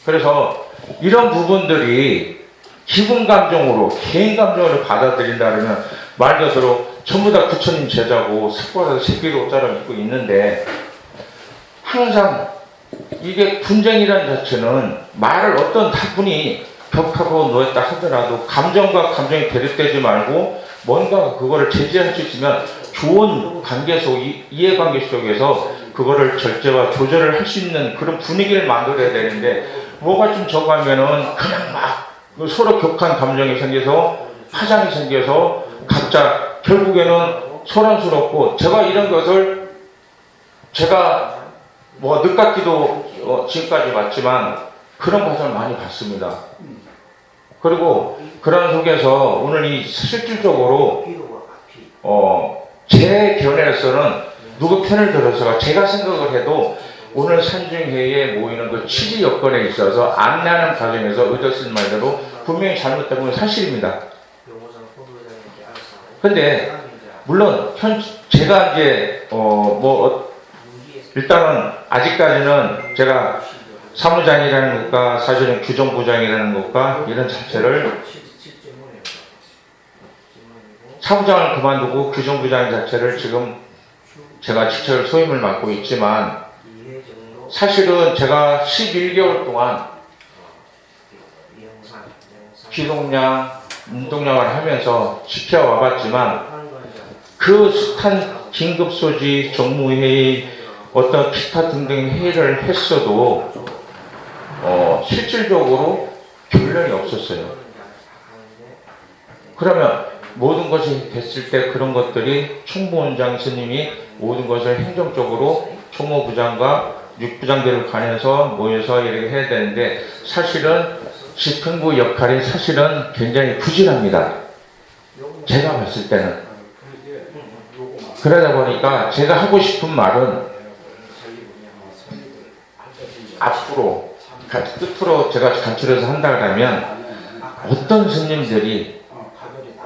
Speaker 12: 그래서 이런 부분들이 기분 감정으로, 개인 감정으로 받아들인다 그러면 말 그대로 전부 다 부처님 제자고 삭발해서 새끼를 옷자락 입고 있는데, 항상 이게 분쟁이라는 자체는 말을 어떤 다분히 벽하고 놓였다 하더라도 감정과 감정이 대립되지 말고 뭔가 그거를 제재할 수 있으면 좋은 관계 속, 이해관계 속에서 그거를 절제와 조절을 할 수 있는 그런 분위기를 만들어야 되는데, 뭐가 좀 저거 하면은 그냥 막 서로 격한 감정이 생겨서 파장이 생겨서 각자 결국에는 소란스럽고, 제가 이런 것을 제가 뭐 늦깎이도 지금까지 봤지만 그런 과정을 많이 봤습니다. 그리고 그런 속에서 오늘 이 실질적으로 제 견해에서는 누구 편을 들어서 제가 생각을 해도 오늘 산중회의에 모이는 그 취지 여건에 있어서 안내하는 과정에서 의도쓴 말대로 분명히 잘못된 건 사실입니다. 근데 물론 제가 이제 일단은 아직까지는 제가 사무장이라는 것과 사실은 규정부장이라는 것과 이런 자체를, 사무장을 그만두고 규정부장 자체를 지금 제가 직접 소임을 맡고 있지만, 사실은 제가 11개월 동안 기동량, 운동량을 하면서 지켜와 봤지만, 그 숱한 긴급소지, 정무회의, 어떤 기타 등등 회의를 했어도 실질적으로 결론이 없었어요. 그러면 모든 것이 됐을 때 그런 것들이 총무원장 스님이 모든 것을 행정적으로 총무부장과 육부장들을 관해서 모여서 이렇게 해야 되는데, 사실은 집행부 역할이 사실은 굉장히 부진합니다. 제가 봤을 때는. 그러다 보니까 제가 하고 싶은 말은 앞으로 끝으로 제가 간추려서 한다 그러면, 어떤 스님들이,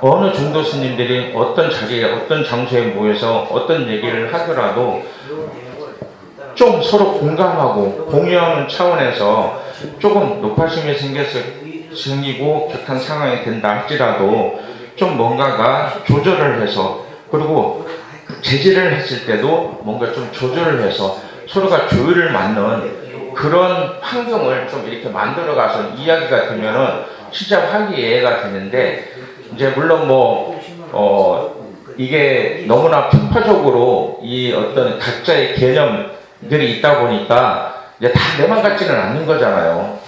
Speaker 12: 어느 정도 스님들이 어떤 자리에 어떤 장소에 모여서 어떤 얘기를 하더라도 좀 서로 공감하고 공유하는 차원에서 조금 높아심이 생기고 격한 상황이 된다 할지라도 좀 뭔가가 조절을 해서, 그리고 제지를 했을 때도 뭔가 좀 조절을 해서 서로가 조율을 맞는 그런 환경을 좀 이렇게 만들어가서 이야기가 되면은 진짜 화기애애가 되는데, 이제 물론 이게 너무나 편파적으로 이 어떤 각자의 개념들이 있다 보니까 이제 다 내만 같지는 않는 거잖아요.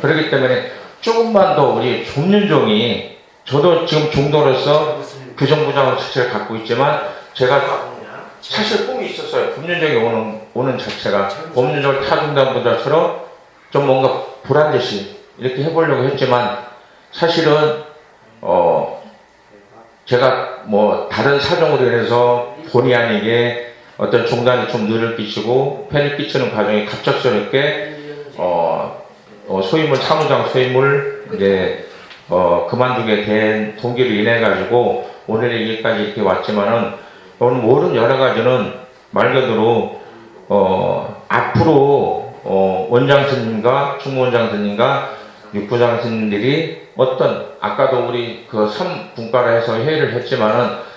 Speaker 12: 그렇기 때문에 조금만 더 우리 종륜종이, 저도 지금 종도로서 규정부장을 자체를 갖고 있지만, 제가 사실 꿈이 있었어요. 법륜적이 오는 자체가 법륜적 타중단보다처럼 좀 뭔가 불안듯이 이렇게 해보려고 했지만, 사실은 제가 다른 사정으로 인해서 본의 아니게 어떤 종단이 좀 눈을 끼치고 폐를 끼치는 과정이 갑작스럽게 사무장 소임을 이제 그만두게 된 동기로 인해 가지고 오늘 여기까지 이렇게 왔지만은, 오늘 모든 여러 가지는 말 그대로 앞으로 원장 스님과 총무원장 스님과 육부장 스님들이 아까도 우리 그 3분과를 해서 회의를 했지만은,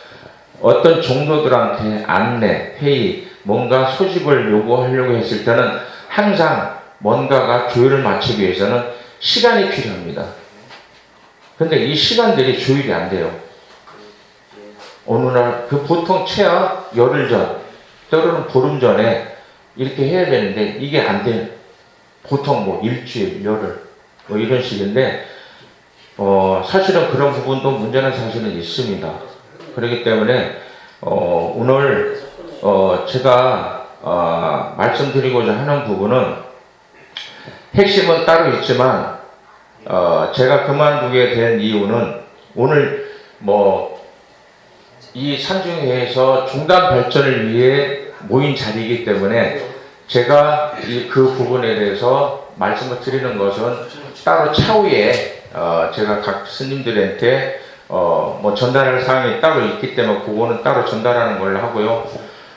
Speaker 12: 어떤 종도들한테 안내, 회의, 뭔가 소집을 요구하려고 했을 때는 항상 뭔가가 조율을 맞추기 위해서는 시간이 필요합니다. 근데 이 시간들이 조율이 안 돼요. 어느 날, 보통 최하 열흘 전, 때로는 보름 전에 이렇게 해야 되는데, 이게 안 돼요. 보통 일주일, 열흘, 이런 식인데, 사실은 그런 부분도 문제는 사실은 있습니다. 그렇기 때문에, 오늘, 제가, 말씀드리고자 하는 부분은, 핵심은 따로 있지만, 제가 그만두게 된 이유는, 오늘, 이 산중회에서 종단 발전을 위해 모인 자리이기 때문에 제가 그 부분에 대해서 말씀을 드리는 것은 따로 차후에 제가 각 스님들한테 전달할 사항이 따로 있기 때문에 그거는 따로 전달하는 걸로 하고요.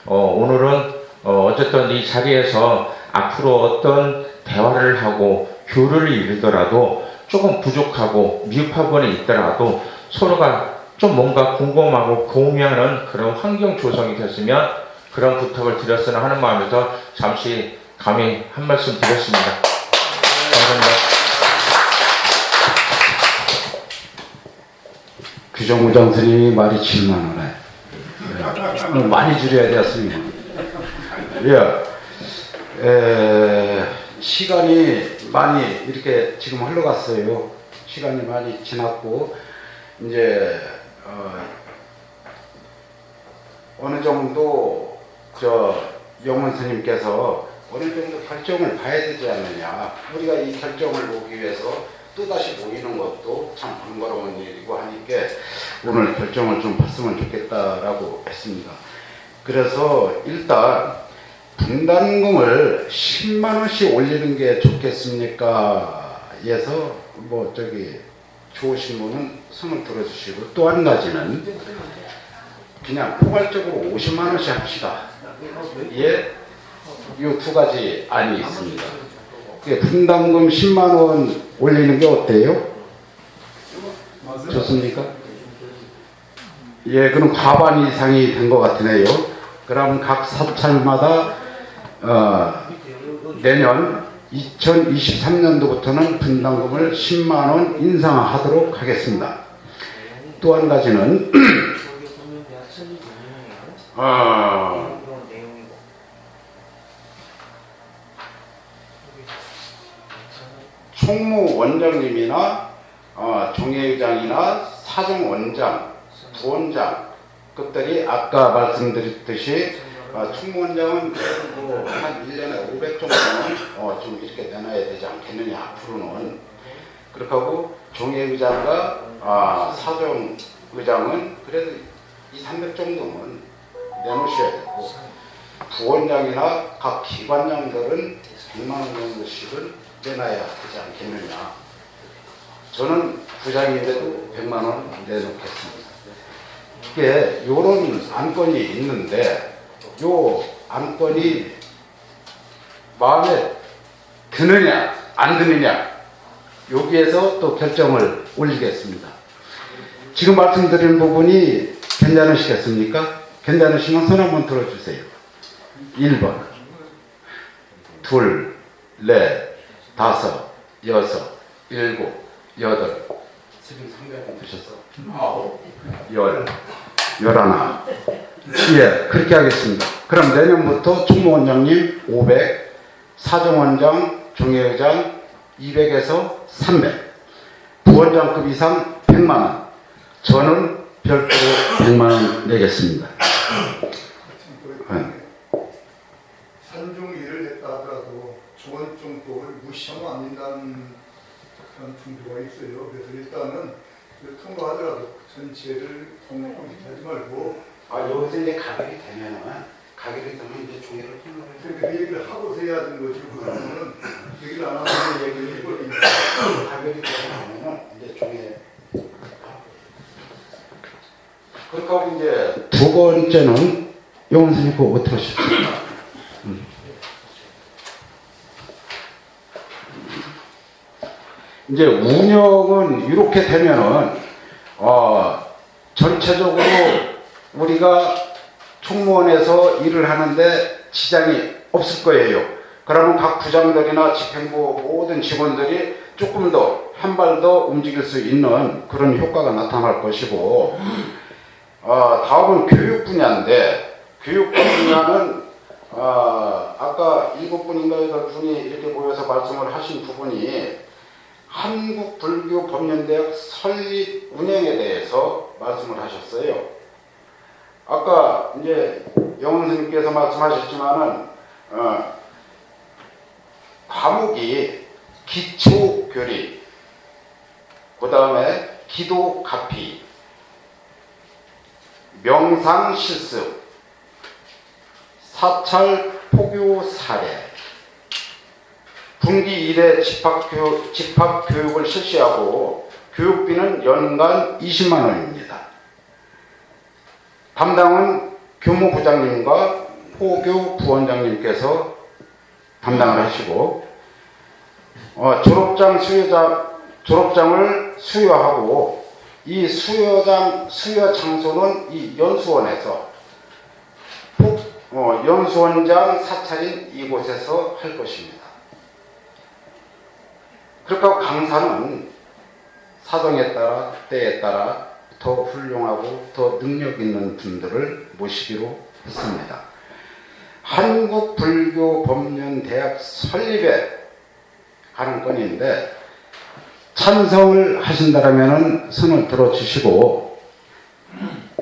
Speaker 12: 오늘은 어쨌든 이 자리에서 앞으로 어떤 대화를 하고 교류를 이루더라도 조금 부족하고 미흡한 부분이 있더라도 서로가 좀 뭔가 궁금하고 공유하는 그런 환경 조성이 됐으면 그런 부탁을 드렸으나 하는 마음에서 잠시 감히 한 말씀 드렸습니다. 감사합니다.
Speaker 3: 규정무장 스님이 말이 7만 원에 많이 줄여야 되었습니다. 시간이 많이 이렇게 지금 흘러갔어요. 시간이 많이 지났고 이제 어느 정도 영원 스님께서 어느 정도 결정을 봐야 되지 않느냐. 우리가 이 결정을 보기 위해서 또다시 모이는 것도 참 번거로운 일이고 하니까 오늘 결정을 좀 봤으면 좋겠다라고 했습니다. 그래서 일단 분담금을 10만 원씩 올리는 게 좋겠습니까? 해서 좋으신 분은 손을 들어주시고 또 한 가지는 그냥 포괄적으로 50만 원씩 합시다. 이 두 가지 안이 있습니다. 분담금 10만 원 올리는 게 어때요? 좋습니까? 그럼 과반 이상이 된 것 같으네요. 그럼 각 사찰마다 내년 2023년도부터는 분담금을 10만 원 인상하도록 하겠습니다. 또 한 가지는 총무원장님이나 종회의장이나 사정원장, 부원장 것들이 아까 말씀드렸듯이 총무원장은 한 1년에 500 정도는 좀 이렇게 내놔야 되지 않겠느냐 앞으로는. 그렇게 하고 종회의장과 사정의장은 그래도 200-300 정도는 내놓으셔야 되고 부원장이나 각 기관장들은 100만 원 정도씩은 내놔야 되지 않겠느냐. 저는 부장인데도 100만 원 내놓겠습니다. 이게 이런 안건이 있는데 요 안건이 마음에 드느냐 안 드느냐 여기에서 또 결정을 올리겠습니다. 지금 말씀드린 부분이 괜찮으시겠습니까? 괜찮으시면 손 한번 들어주세요. 1번, 둘, 넷, 다섯, 여섯, 일곱, 여덟, 지금 300원 드셨어. 9, 10, 11. 그렇게 하겠습니다. 그럼 내년부터 총무원장님 500, 사정원장, 종회의장 200에서 300, 부원장급 이상 100만 원. 저는 별도로 100만 원 내겠습니다.
Speaker 11: 산중 일을 했다 하더라도 좋은 정도를 무시하면 안 된다는 그런 풍조가 있어요. 그래서 일단은 통과하더라도 전체를 통과하지 말고
Speaker 3: 여기서 이제 가결이 되면은 이제 종회를
Speaker 11: 그 얘기를 하고서 해야 되는 거지. 그러면은 얘기를 안 하면 얘기를
Speaker 3: 가결이 되면은 이제 종회. 그렇게 하고 이제 두 번째는 영원 스님 그거 어떻게 하셨습니까? 이제 운영은 이렇게 되면은 전체적으로 우리가 총무원에서 일을 하는데 지장이 없을 거예요. 그러면 각 부장들이나 집행부 모든 직원들이 조금 더 한 발 더 움직일 수 있는 그런 효과가 나타날 것이고, 다음은 교육 분야인데, 교육 분야는 아까 7분인가 8분이 이렇게 모여서 말씀을 하신 부분이 한국불교법연대학 설립 운영에 대해서 말씀을 하셨어요. 아까 이제 영원 스님께서 말씀하셨지만은 과목이 기초교리, 그 다음에 기도가피, 명상실습, 사찰포교사례, 분기 1회 집합교육을 실시하고 교육비는 연간 20만 원입니다. 담당은 교무부장님과 호교 부원장님께서 담당을 하시고 졸업장을 수여하고 이 수여 장소는 이 연수원에서 연수원장 사찰인 이곳에서 할 것입니다. 그렇다고 강사는 사정에 따라 때에 따라 더 훌륭하고 더 능력 있는 분들을 모시기로 했습니다. 한국불교법륜대학 설립에 하는 건인데 찬성을 하신다면 손을 들어주시고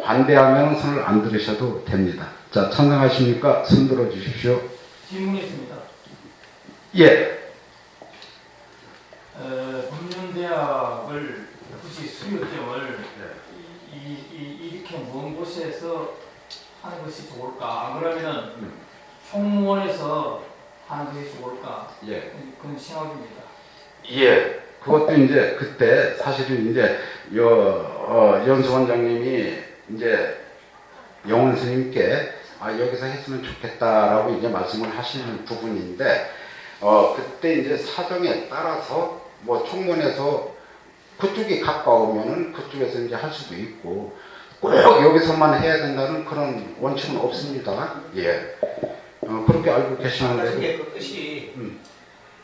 Speaker 3: 반대하면 손을 안 들으셔도 됩니다. 자, 찬성하십니까? 손 들어주십시오.
Speaker 7: 질문이 있습니다.
Speaker 3: 예.
Speaker 7: 법륜대학을 굳이 수요점을 이렇게 먼 곳에서 하는 것이 좋을까? 안 그러면은 총무원에서 하는 것이 좋을까?
Speaker 3: 예.
Speaker 7: 그런 생각입니다.
Speaker 3: 예. 그것도 이제 그때 사실은 이제 연수원장님이 이제 영원 스님께 여기서 했으면 좋겠다라고 이제 말씀을 하시는 부분인데 그때 이제 사정에 따라서 뭐 총무원에서 그쪽이 가까우면은 그쪽에서 이제 할 수도 있고 꼭 여기서만 해야 된다는 그런 원칙은 없습니다. 예. 그렇게 알고 계시는데.
Speaker 2: 이게 그 뜻이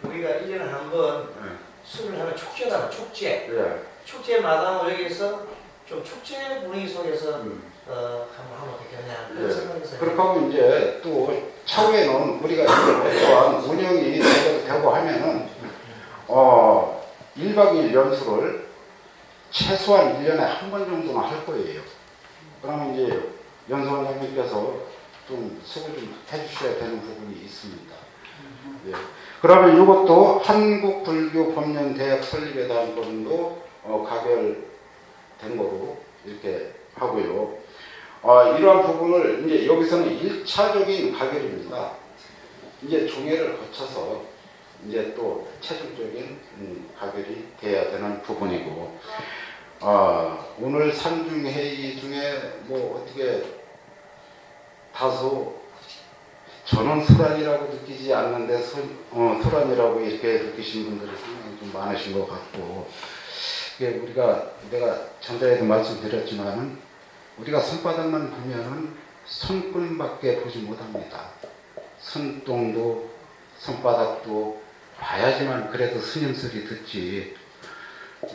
Speaker 2: 우리가 1년에 한 번 술을 하는 축제다, 축제.
Speaker 3: 예.
Speaker 2: 축제마다 여기서 좀 축제 분위기 속에서 한번 하면 어떻겠냐 그런
Speaker 3: 예.
Speaker 2: 생각에서.
Speaker 3: 그렇게 하고 이제 또 차후에는 우리가 이제 또한 운영이 되고 하면은 1박 2일 연수를 최소한 1년에 한 번 정도는 할 거예요. 그러면 이제 연수원장님께서 좀 수고 좀 해주셔야 되는 부분이 있습니다. 예. 그러면 이것도 한국불교법륜대학 설립에 대한 부분도 가결된 거로 이렇게 하고요. 이러한 부분을 이제 여기서는 1차적인 가결입니다. 이제 종회를 거쳐서 이제 또 최종적인 가결이 돼야 되는 부분이고, 오늘 산중회의 중에 뭐 어떻게 다소 저는 소란이라고 느끼지 않는데 소란이라고 이렇게 느끼신 분들이 상당히 좀 많으신 것 같고, 이게 내가 전자에도 말씀드렸지만은 우리가 손바닥만 보면은 손끝밖에 보지 못합니다. 손동도 손바닥도 봐야지만 그래도 스님 소리 듣지.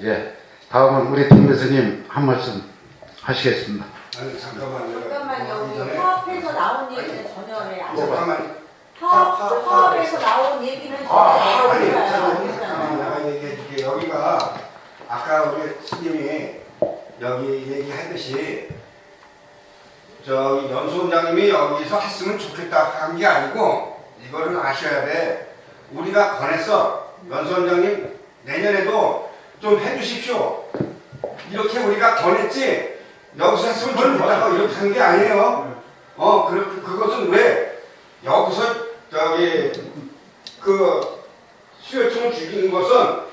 Speaker 3: 예, 다음은 우리 동교수님 한 말씀 하시겠습니다.
Speaker 6: 아니, 잠깐만요.
Speaker 4: 여기 화합해서 나온 얘기는 전혀 안
Speaker 6: 잠깐만.
Speaker 4: 화합에서 나온 얘기는 전혀
Speaker 6: 아니,
Speaker 4: 안
Speaker 6: 내가 얘기해줄게. 여기가 아까 우리 스님이 여기 얘기하듯이 저기 연수원장님이 여기서 했으면 좋겠다 한 게 아니고 이거를 아셔야 돼. 우리가 권했어. 연수원장님 내년에도 좀 해주십시오. 이렇게 우리가 권했지. 여기서 했으면 좋겠다고 이렇게 한 게 아니에요. 그것은 왜 여기서 저기 그 수요청을 죽이는 것은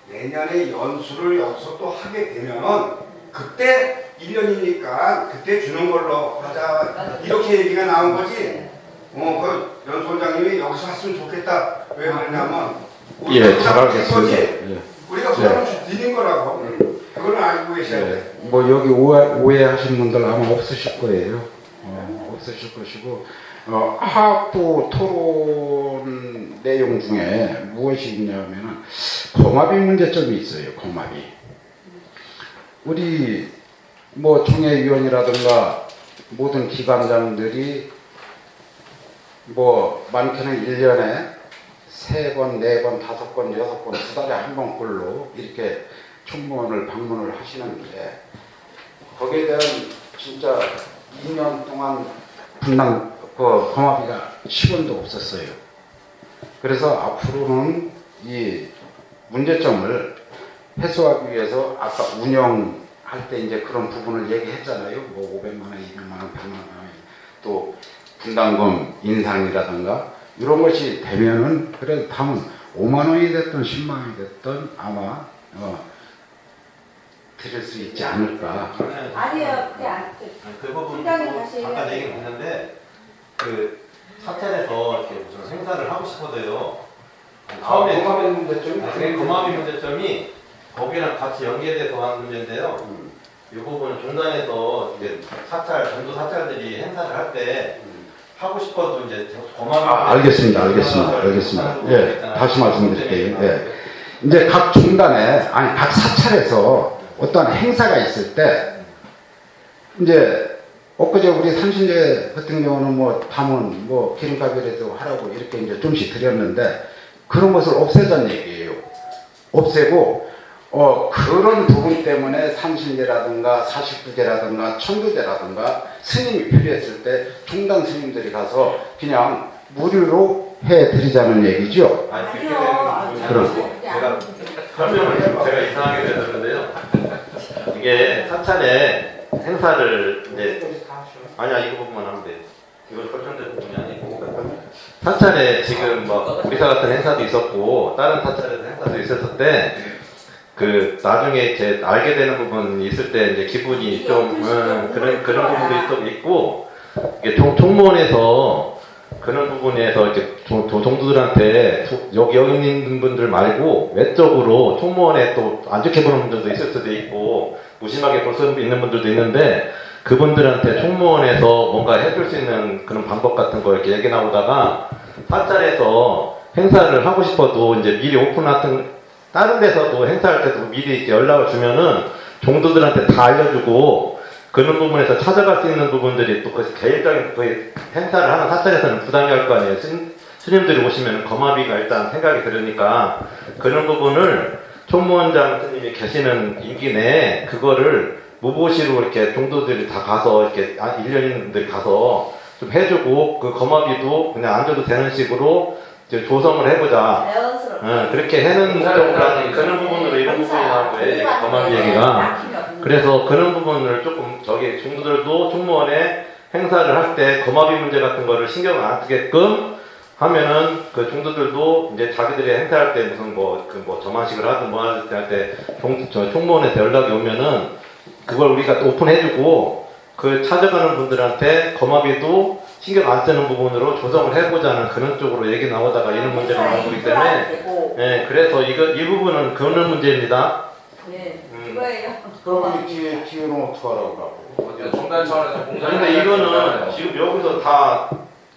Speaker 6: 내년에 연수를 여기서 또 하게 되면은 그때 1년이니까 그때 주는 걸로 하자 이렇게 얘기가 나온 거지. 그 연수원장님이 여기서 했으면 좋겠다. 왜 그러냐면
Speaker 3: 예, 잘 알겠습니다. 예.
Speaker 6: 우리가 소원을 드린 거라고. 그걸 알고 계셔야 돼.
Speaker 3: 뭐 여기 오해하신 분들 아마 없으실 거예요. 없으실 것이고, 학부 토론 내용 중에 무엇이 있냐면은 공합이 문제점이 있어요. 공합이. 우리 뭐 총회위원이라든가 모든 기관장들이 뭐 많게는 1년에 3번, 4번, 5번, 6번, 2달에 한 번꼴로 이렇게 총무원을 방문을 하시는데 거기에 대한 진짜 2년 동안 분당 공합의가 10원도 없었어요. 그래서 앞으로는 이 문제점을 해소하기 위해서 아까 운영할 때 이제 그런 부분을 얘기했잖아요. 뭐 500만 원, 200만 원, 100만 원, 또 분담금 인상이라든가 이런 것이 되면은 그래도 다음은 5만 원이 됐든 10만 원이 됐든 아마 드릴 수 있지 않을까.
Speaker 4: 아니에요.
Speaker 5: 그 부분
Speaker 4: 팀장님 다시
Speaker 5: 잠깐
Speaker 4: 얘기하세요.
Speaker 5: 얘기를 했는데 그 사찰에서 이렇게 무슨 행사를 하고 싶어도요.
Speaker 3: 처음에 문제점이
Speaker 5: 그게 거마비 문제점이 거기랑 같이 연계돼서 하는 문제인데요. 이 부분은 종단에서 이제 전도 사찰들이 행사를 할 때 하고 싶어도 이제 거마비
Speaker 3: 알겠습니다. 예, 다시 말씀드릴게요. 예. 이제 각 종단에, 아니, 각 사찰에서 어떠한 행사가 있을 때, 이제, 엊그제 우리 삼신제 같은 경우는 뭐, 밤은 뭐, 기름값이라도 하라고 이렇게 이제 좀씩 드렸는데, 그런 것을 없애자는 얘기예요. 없애고, 그런 부분 때문에 삼신제라든가 사십구제라든가 천도제라든가 스님이 필요했을 때 종단 스님들이 가서 그냥 무료로 해드리자는 얘기죠.
Speaker 5: 그럼 제가 설명을 제가 이상하게 되었는데요. 이게 사찰에 행사를 이제 아니야 이거 부분만 하면 돼. 이건 설정된 부분이 아니고 사찰에 지금 뭐 우리사 같은 행사도 있었고 다른 사찰에서 행사도 있었을 때 그 나중에 이제 알게 되는 부분이 있을 때 이제 기분이 좀 그런 부분도 좀 있고 이게 총무원에서 그런 부분에서 이제 동두들한테 여기 있는 분들 말고 외적으로 총무원에 또 안 좋게 보는 분들도 있을 수도 있고 무심하게 볼 수 있는 분들도 있는데 그분들한테 총무원에서 뭔가 해줄 수 있는 그런 방법 같은 거 이렇게 얘기 나오다가 사찰에서 행사를 하고 싶어도 이제 미리 오픈 같은 다른 데서도 행사할 때도 미리 이렇게 연락을 주면은 종도들한테 다 알려주고 그런 부분에서 찾아갈 수 있는 부분들이 또 그 개인적인 그 행사를 하는 사찰에서는 부담이 할 거 아니에요. 스님들이 오시면 거마비가 일단 생각이 들으니까 그런 부분을 총무원장 스님이 계시는 임기 내에 그거를 무보시로 이렇게 종도들이 다 가서 이렇게 1년인들 가서 좀 해주고 그 거마비도 그냥 안 줘도 되는 식으로 이제 조성을 해보자. 그렇게 해는 그런 부분으로 이런 부분이 나온 거예요. 거마비 얘기가. 그래서 그런 부분을 조금 저기 종도들도 총무원에 행사를 할 때 거마비 문제 같은 거를 신경을 안 쓰게끔 하면은 그 종도들도 이제 자기들이 행사할 때 무슨 저만식을 하든 뭐 할 때 총무원에서 연락이 오면은 그걸 우리가 또 오픈해주고 그 찾아가는 분들한테 거마비도 신경 안 쓰는 부분으로 조정을 해보자는 그런 쪽으로 얘기 나오다가 이런 문제가 나온 거기 때문에 네, 그래서 이 부분은 그런 문제입니다.
Speaker 4: 네, 그거예요.
Speaker 3: 그럼 뒤에는 어떡하라고
Speaker 12: 종단 차원에서 공장.
Speaker 5: 근데 이거는 지금 여기서 다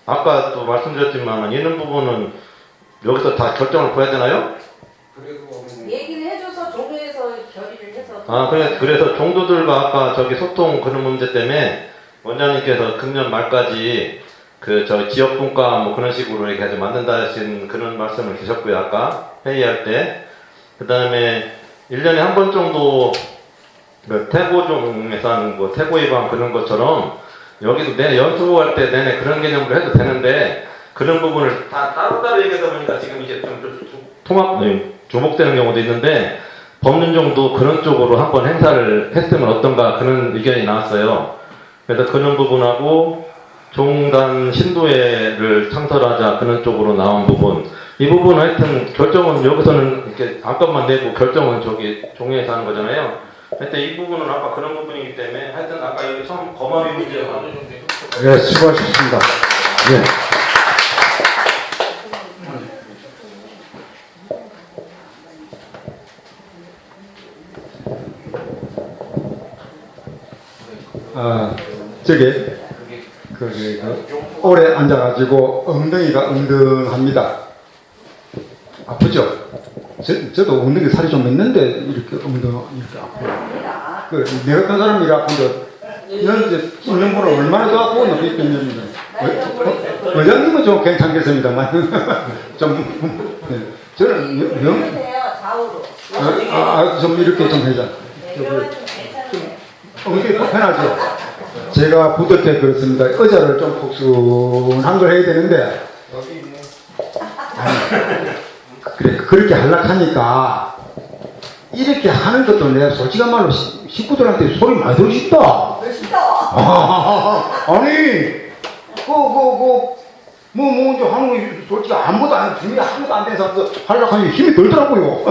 Speaker 5: 아까 또 말씀드렸지만 이런 부분은 여기서 다 결정을 보여야 되나요?
Speaker 4: 얘기를 해줘서 조계에서 결의를 해서.
Speaker 5: 그래서 종도들과 아까 저기 소통 그런 문제 때문에 원장님께서 금년 말까지 저 지역분과 뭐 그런 식으로 이렇게 해서 만든다 하신 그런 말씀을 주셨고요. 아까 회의할 때. 그 다음에 1년에 한 번 정도 태고종에서 하는 태고위반 그런 것처럼 여기도 내내 연수할 때 내내 그런 개념으로 해도 되는데 그런 부분을 다 따로따로 얘기하다 보니까 지금 이제 좀 조목되는 경우도 있는데 법륜종도 그런 쪽으로 한번 행사를 했으면 어떤가 그런 의견이 나왔어요. 그래서 그런 부분하고 종단 신도회를 창설하자 그런 쪽으로 나온 부분 이 부분 하여튼 결정은 여기서는 이렇게 안건만 내고 결정은 저기 종회에서 하는 거잖아요. 하여튼 이 부분은 아까 그런 부분이기 때문에 하여튼 아까 여기 처음 거마비 문제가
Speaker 3: 네, 수고하셨습니다. 네.
Speaker 11: 오래 앉아가지고 엉덩이가 엉덩합니다. 아프죠? 저도 엉덩이 살이 좀 있는데 이렇게 이렇게 아파요. 내가 큰 사람이 아픈데 이제 찢는 분은 얼마나 더 아프고 있겠는데 의장님은 좀 괜찮겠습니다만 저는 좌우로 좀 이렇게 좀 해자. 엉덩이 불편하죠? 제가 붙을 때 그렇습니다. 의자를 좀 폭순한 걸 해야 되는데 그렇게 하려하니까 이렇게 하는 것도 내가 솔직한 말로 식구들한테 소리 많이 들고 싶다. 아니 이제 하는 거 솔직히 아무것도 안 준비 아무것도 안 된 사람도 하려고 하니 힘이 들더라고요.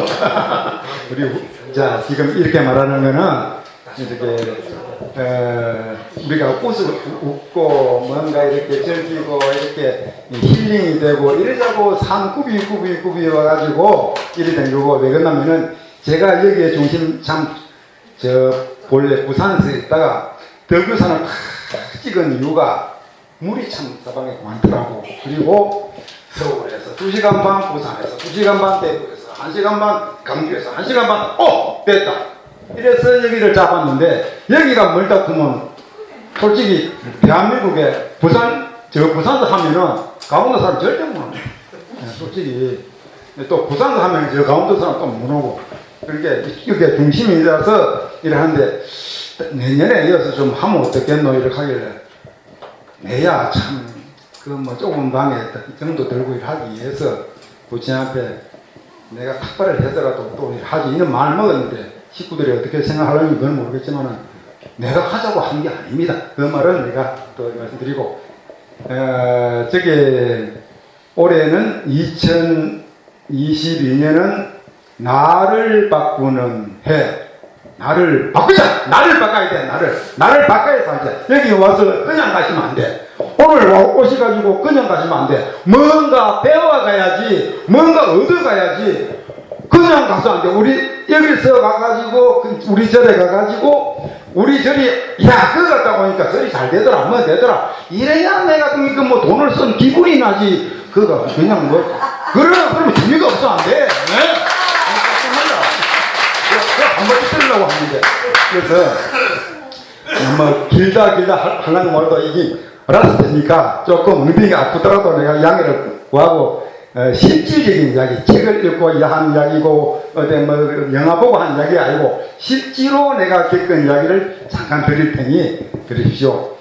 Speaker 11: 그리고 자 지금 이렇게 말하는 거는 이렇게
Speaker 6: 우리가 웃고 뭔가 이렇게 즐기고 이렇게 힐링이 되고 이러자고 산 꾸비 와가지고 이래 된 거고, 왜 그러냐면은 제가 여기에 중심 본래 부산에서 있다가 덕유산을 탁 찍은 이유가 물이 참 사방에 많더라고. 그리고 서울에서 2시간 반, 부산에서 2시간 반, 대구에서 1시간 반, 강주에서 1시간 반, 됐다. 이래서 여기를 잡았는데, 여기가 멀다 보면 솔직히 대한민국에 부산도 하면은 강원도 사람 절대 못 오네. 솔직히 또 부산도 하면 저 강원도 사람 또 못 오고, 그렇게 이게 중심이 돼서 이래 하는데, 내년에 이어서 좀 하면 어떻겠노 이렇게 하길래, 내야 참 조금 방에 이 정도 들고 일하기 위해서 부처님 앞에 내가 탁발을 해서라도 또 하지, 이런 마음을 먹었는데, 식구들이 어떻게 생각하려는지 그건 모르겠지만은 내가 하자고 한 게 아닙니다. 그 말은 내가 또 말씀드리고, 올해는 2022년은 나를 바꾸는 해. 나를 바꾸자! 나를 바꿔야 돼, 나를 바꿔야 살자. 여기 와서 그냥 가시면 안 돼. 오늘 오셔가지고 그냥 가시면 안 돼. 뭔가 배워가야지, 뭔가 얻어가야지. 그냥 가서 안 돼. 우리 여기서 가가지고, 우리 절에 가가지고, 우리 절이, 야, 그거 갔다 보니까 절이 잘 되더라, 뭐 되더라. 이래야 내가 뭐 돈을 쓴 기분이 나지. 그거 그냥 그러면 재미가 없어, 안 돼. 네? 한번 쓰려고 하는데. 그래서, 길다 하려고 말도 이게 라스트니까 조금 엉덩이가 아프더라도 내가 양해를 구하고, 실질적인 이야기, 책을 읽고 한 이야기고, 영화 보고 한 이야기 아니고, 실제로 내가 겪은 이야기를 잠깐 드릴 테니 들으십시오.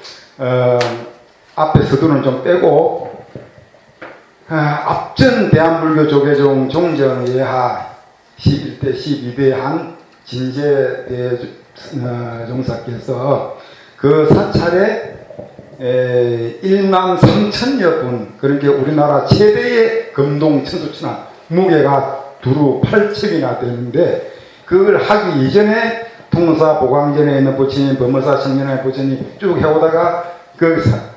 Speaker 6: 앞에 서두는 좀 빼고, 앞전 대한불교 조계종 종정예하 11대 12대 한 진제 대종사께서 그 사찰에 1만 3천여 분, 그러니까 우리나라 최대의 금동 천수천안, 무게가 두루 8척이나 되는데, 그걸 하기 이전에 통사 보광전에 있는 부처님, 범어사 청년의 부처님 쭉 해오다가 거기서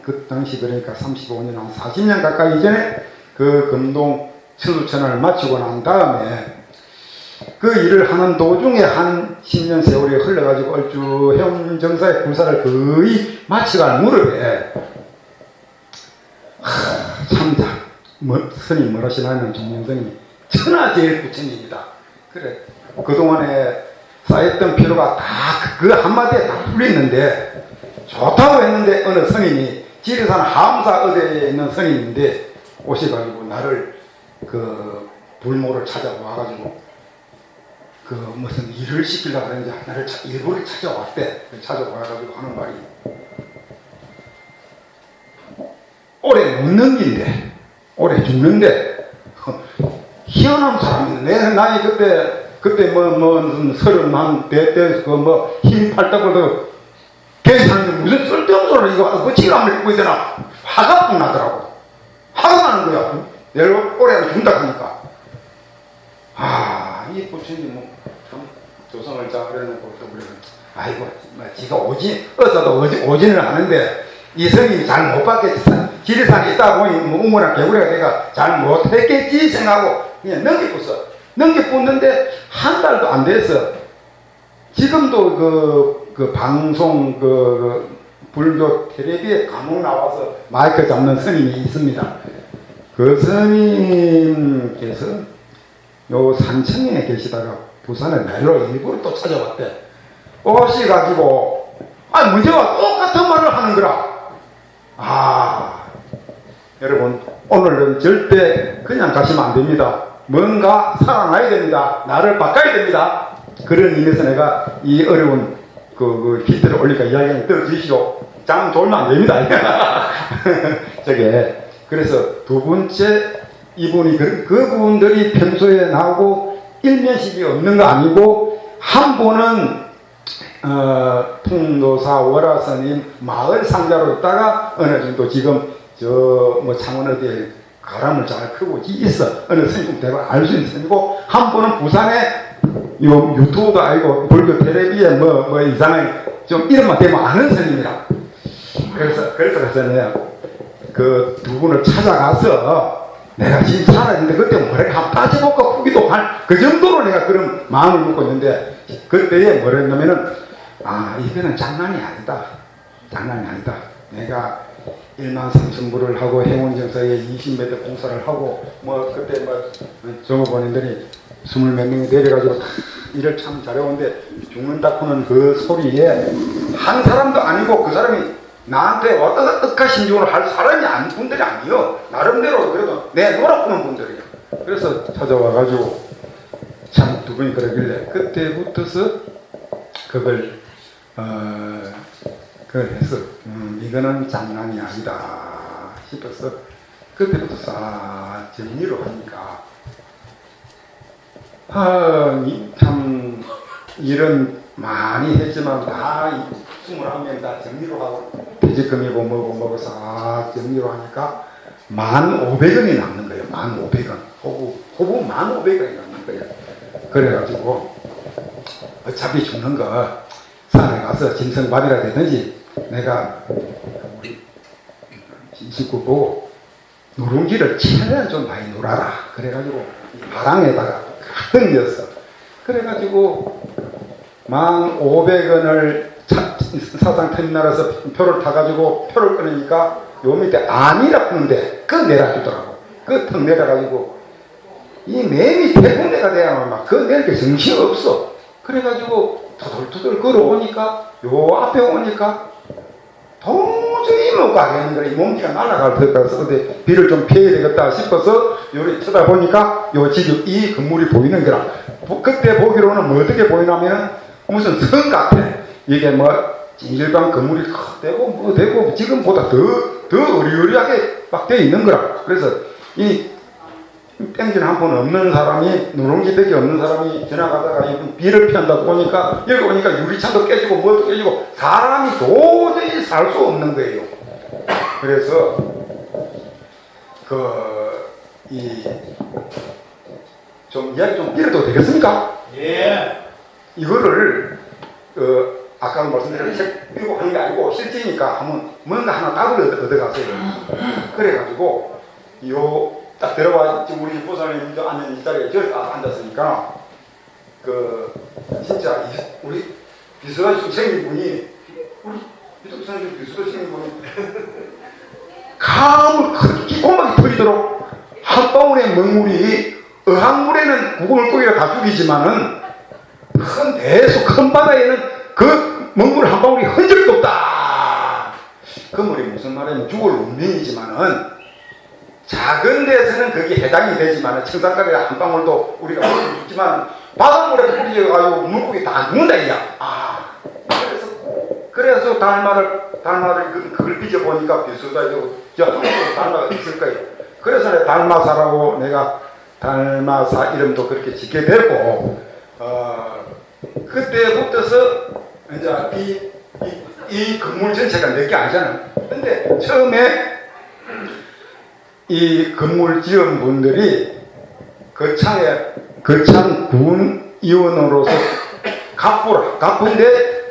Speaker 6: 그 당시 그러니까 35년, 한 40년 가까이 전에 그 금동 천수천안을 마치고 난 다음에 그 일을 하는 도중에 한 10년 세월이 흘러가지고 얼추 해운정사의 불사를 거의 마치갈 무렵에 스님 뭐라시나면 종명스님이 천하제일 부처님이다. 그래, 그동안에 쌓였던 피로가 다 그 한마디에 다 풀렸는데, 좋다고 했는데 어느 스님이 지리산 함사 어대에 있는 스님인데 오셔가지고 나를 그 불모를 찾아와가지고 무슨 일을 시키려고 그러는지 나를 일부러 찾아왔대. 찾아와가지고 하는 말이, 올해 못 넘긴대. 올해 죽는데. 희한한 사람인데, 내 나이 그때 서른 한 대때 힘 팔다고도 괜찮은데 무슨 쓸데없는 소리, 이거 그 지갑을 입고 있잖아. 화가 나더라고. 화가 나는 거야. 내일 올해 죽는다 하니까. 이 부처님 참 조성을 잘 그래놓고 또 그러면, 아이고, 지가 어서도 오진을 하는데, 이 스님이 잘 못 받겠지. 지리산에 있다 보니 우물한 개구리가 내가 잘 못했겠지 생각하고 그냥 넘겨붙는데 한 달도 안 됐어. 지금도 그 방송 불교 텔레비에 간혹 나와서 마이크 잡는 스님이 있습니다. 그 스님께서 요 산청에 계시다가 부산에 날로 일부러 또 찾아왔대. 오셔가지고 문제와 똑같은 말을 하는 거라. 여러분, 오늘은 절대 그냥 가시면 안 됩니다. 뭔가 살아나야 됩니다. 나를 바꿔야 됩니다. 그런 의미에서 내가 이 어려운 그 기대를 올리니까 이야기를 들어주시오. 장 돌면 안 됩니다. 그래서 두 번째, 이분이 그분들이 평소에 나오고 일면식이 없는 거 아니고, 한 분은 통도사 월화스님 마을 상자로 있다가 어느 정도 지금 창원 어디에 가람을 잘 크고 있어. 어느 스님 대박 알 수 있는 스님이고, 한 분은 부산에
Speaker 3: 요 유튜브도 알고 불교 텔레비에 뭐 이상한 좀 이름만 대면 아는 스님이라. 그래서 내가 그 두 분을 찾아가서 내가 지금 살아있는데 그때 뭐래 한번 따져볼까 후기도 할 그 정도로 내가 그런 마음을 먹고 있는데 그때에 뭐랬냐면은 이거는 장난이 아니다. 장난이 아니다. 내가 1만 3천 불을 하고 해운정서에 20m 공사를 하고 뭐 그때 뭐 종업원인들이 20몇 명이 내려가지고 일을 참 잘해오는데 죽는다고는 그 소리에 한 사람도 아니고 그 사람이 나한테 어떤 억하심중을 할 사람이 아닌 분들이 아니요. 나름대로 그래도 내놓으라는 분들이요. 그래서 찾아와가지고 참 두 분이 그러길래 그때부터서 그걸 해서 이거는 장난이 아니다 싶어서 그때부터 정리로 하니까 참 일은 많이 했지만 다 21명 다 정리로 하고 퇴직금이고 뭐고 먹어서 정리로 하니까 1,500원이 남는 거예요. 1,500원. 호부 1,500원이 남는 거예요. 그래가지고 어차피 죽는 거 산에 가서 짐승밥이라 되든지 내가 우리 식구 보고 누룽지를 최대한 좀 많이 놀아라. 그래가지고 바람에다가 던졌어. 그래가지고 1,500원을 사상터미널에서 표를 타가지고 표를 끊으니까 요 밑에 아니라 하는데 그거 내려주더라고. 그거 턱 내려가지고 이 매미 태풍내가 돼야 막 그거 내릴 게 정신이 없어. 그래가지고 투덜투덜 걸어오니까 요 앞에 오니까 도저히 못 가겠는 거야. 이 몸뚱이가 날아갈 것 같아서 근데 비를 좀 피해야 되겠다 싶어서 요리 쳐다보니까 요 지금 이 건물이 보이는 거라. 그때 보기로는 뭐 어떻게 보이냐면은 무슨 성 같아. 이게 뭐 일반 건물이 되고 뭐 되고 지금보다 더 어리어리하게 막 되어 있는 거라. 그래서 이 땡진 한 푼 없는 사람이 누룽지밖에 없는 사람이 지나가다가 비를 피한다고 보니까 여기 오니까 유리창도 깨지고 뭐도 깨지고 사람이 도저히 살 수 없는 거예요. 그래서 좀 이야기 좀 드려도 되겠습니까? 예. 이거를 아까 말씀드린 책 읽고 하는 게 아니고 실제니까 한번 뭔가 하나 답을 얻어가세요. 그래가지고 딱 들어와 우리 보살님도 앉는 이 자리에 저기 앉았으니까 진짜 우리 비서관 선생님분이 우리 비서관 선생님분이 감을 크게 고막이 터지도록 한 방울의 먹물이 어항물에는 구글고기가 다 죽이지만은 큰 대수 큰 바다에는 그 먹물 한 방울이 흔적도 없다. 그 말이 무슨 말이냐면 죽을 운명이지만은 작은 데서는 그게 해당이 되지만 청산가리에 한 방울도 우리가 죽지만 바닷물에 뿌려가지고 물고기 다 죽는다 이야. 그래서 달마를 그걸 빚어보니까 비슷하죠. 저 한국도 달마가 있을 거예요. 그래서 내가 달마사라고 내가 달마사 이름도 그렇게 짓게 되고 그때부터서 이제 이 건물 전체가 내 게 아니잖아. 근데 처음에 이 건물 지은 분들이 거창 군의원으로서 갑부인데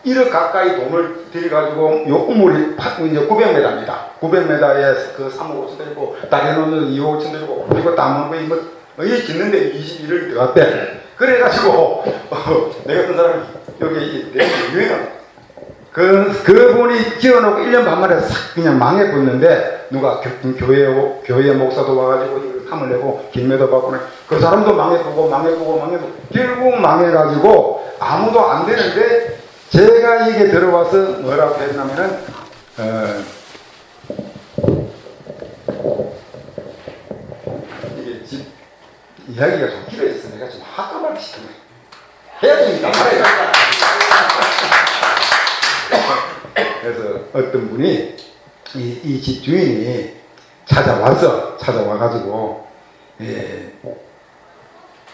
Speaker 3: 21억 가까이 돈을 들여가지고 요 우물이 이제 900m입니다. 900m에 그 3억 5천 들고 다리는 2억 5천 들고 그리고 담은 거 이 짓는데 21억이 들어갔대. 그래가지고 내가 어떤 사람이 여기 내 유행은 그분이 지어놓고 1년 반 만에 싹 그냥 망해버렸는데 누가 교회 목사도 와가지고 이걸 탐을 내고 김매도 받고 그 사람도 망해보고 결국 망해가지고 아무도 안 되는데 제가 이게 들어와서 뭐라고 했냐면은 이게 집 이야기가 좀 길어졌어. 내가 좀 하까말기 시켰네. 해야 됩니다. 그래서 어떤 분이 이 집 주인이 찾아와가지고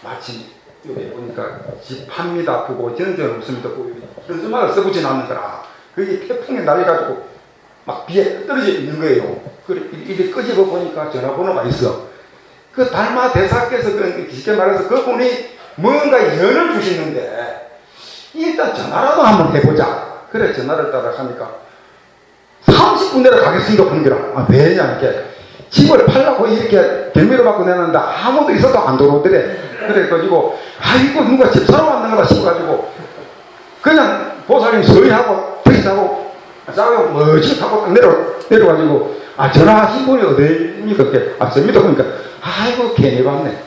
Speaker 3: 마침 여기 보니까 집 팝니다 보고 전전 없습니다 보고 현수막을 써보진 않는 거라. 그게 태풍에 날려가지고 막 비에 떨어져 있는 거예요. 그래 이게 끄집어 보니까 전화번호가 있어. 그 달마 대사께서 쉽게 말해서 그분이 뭔가 연을 주시는데 일단 전화라도 한번 해보자. 그래 전화를 따라 하니까 30분 내로 가겠습니다. 분기라. 왜냐 이렇게 집을 팔라고 이렇게 경매로 받고 내는데 아무도 있어도 안 들어오더래. 그래가지고 아이고 누가 집 사러 왔는 거다 싶어가지고 그냥 보살님 서희하고 택시하고 싸고 멋지게 타고 딱 내려가지고 전화하신 분이 어디입니까? 접니다. 그러니까 아이고 괜히 봤네.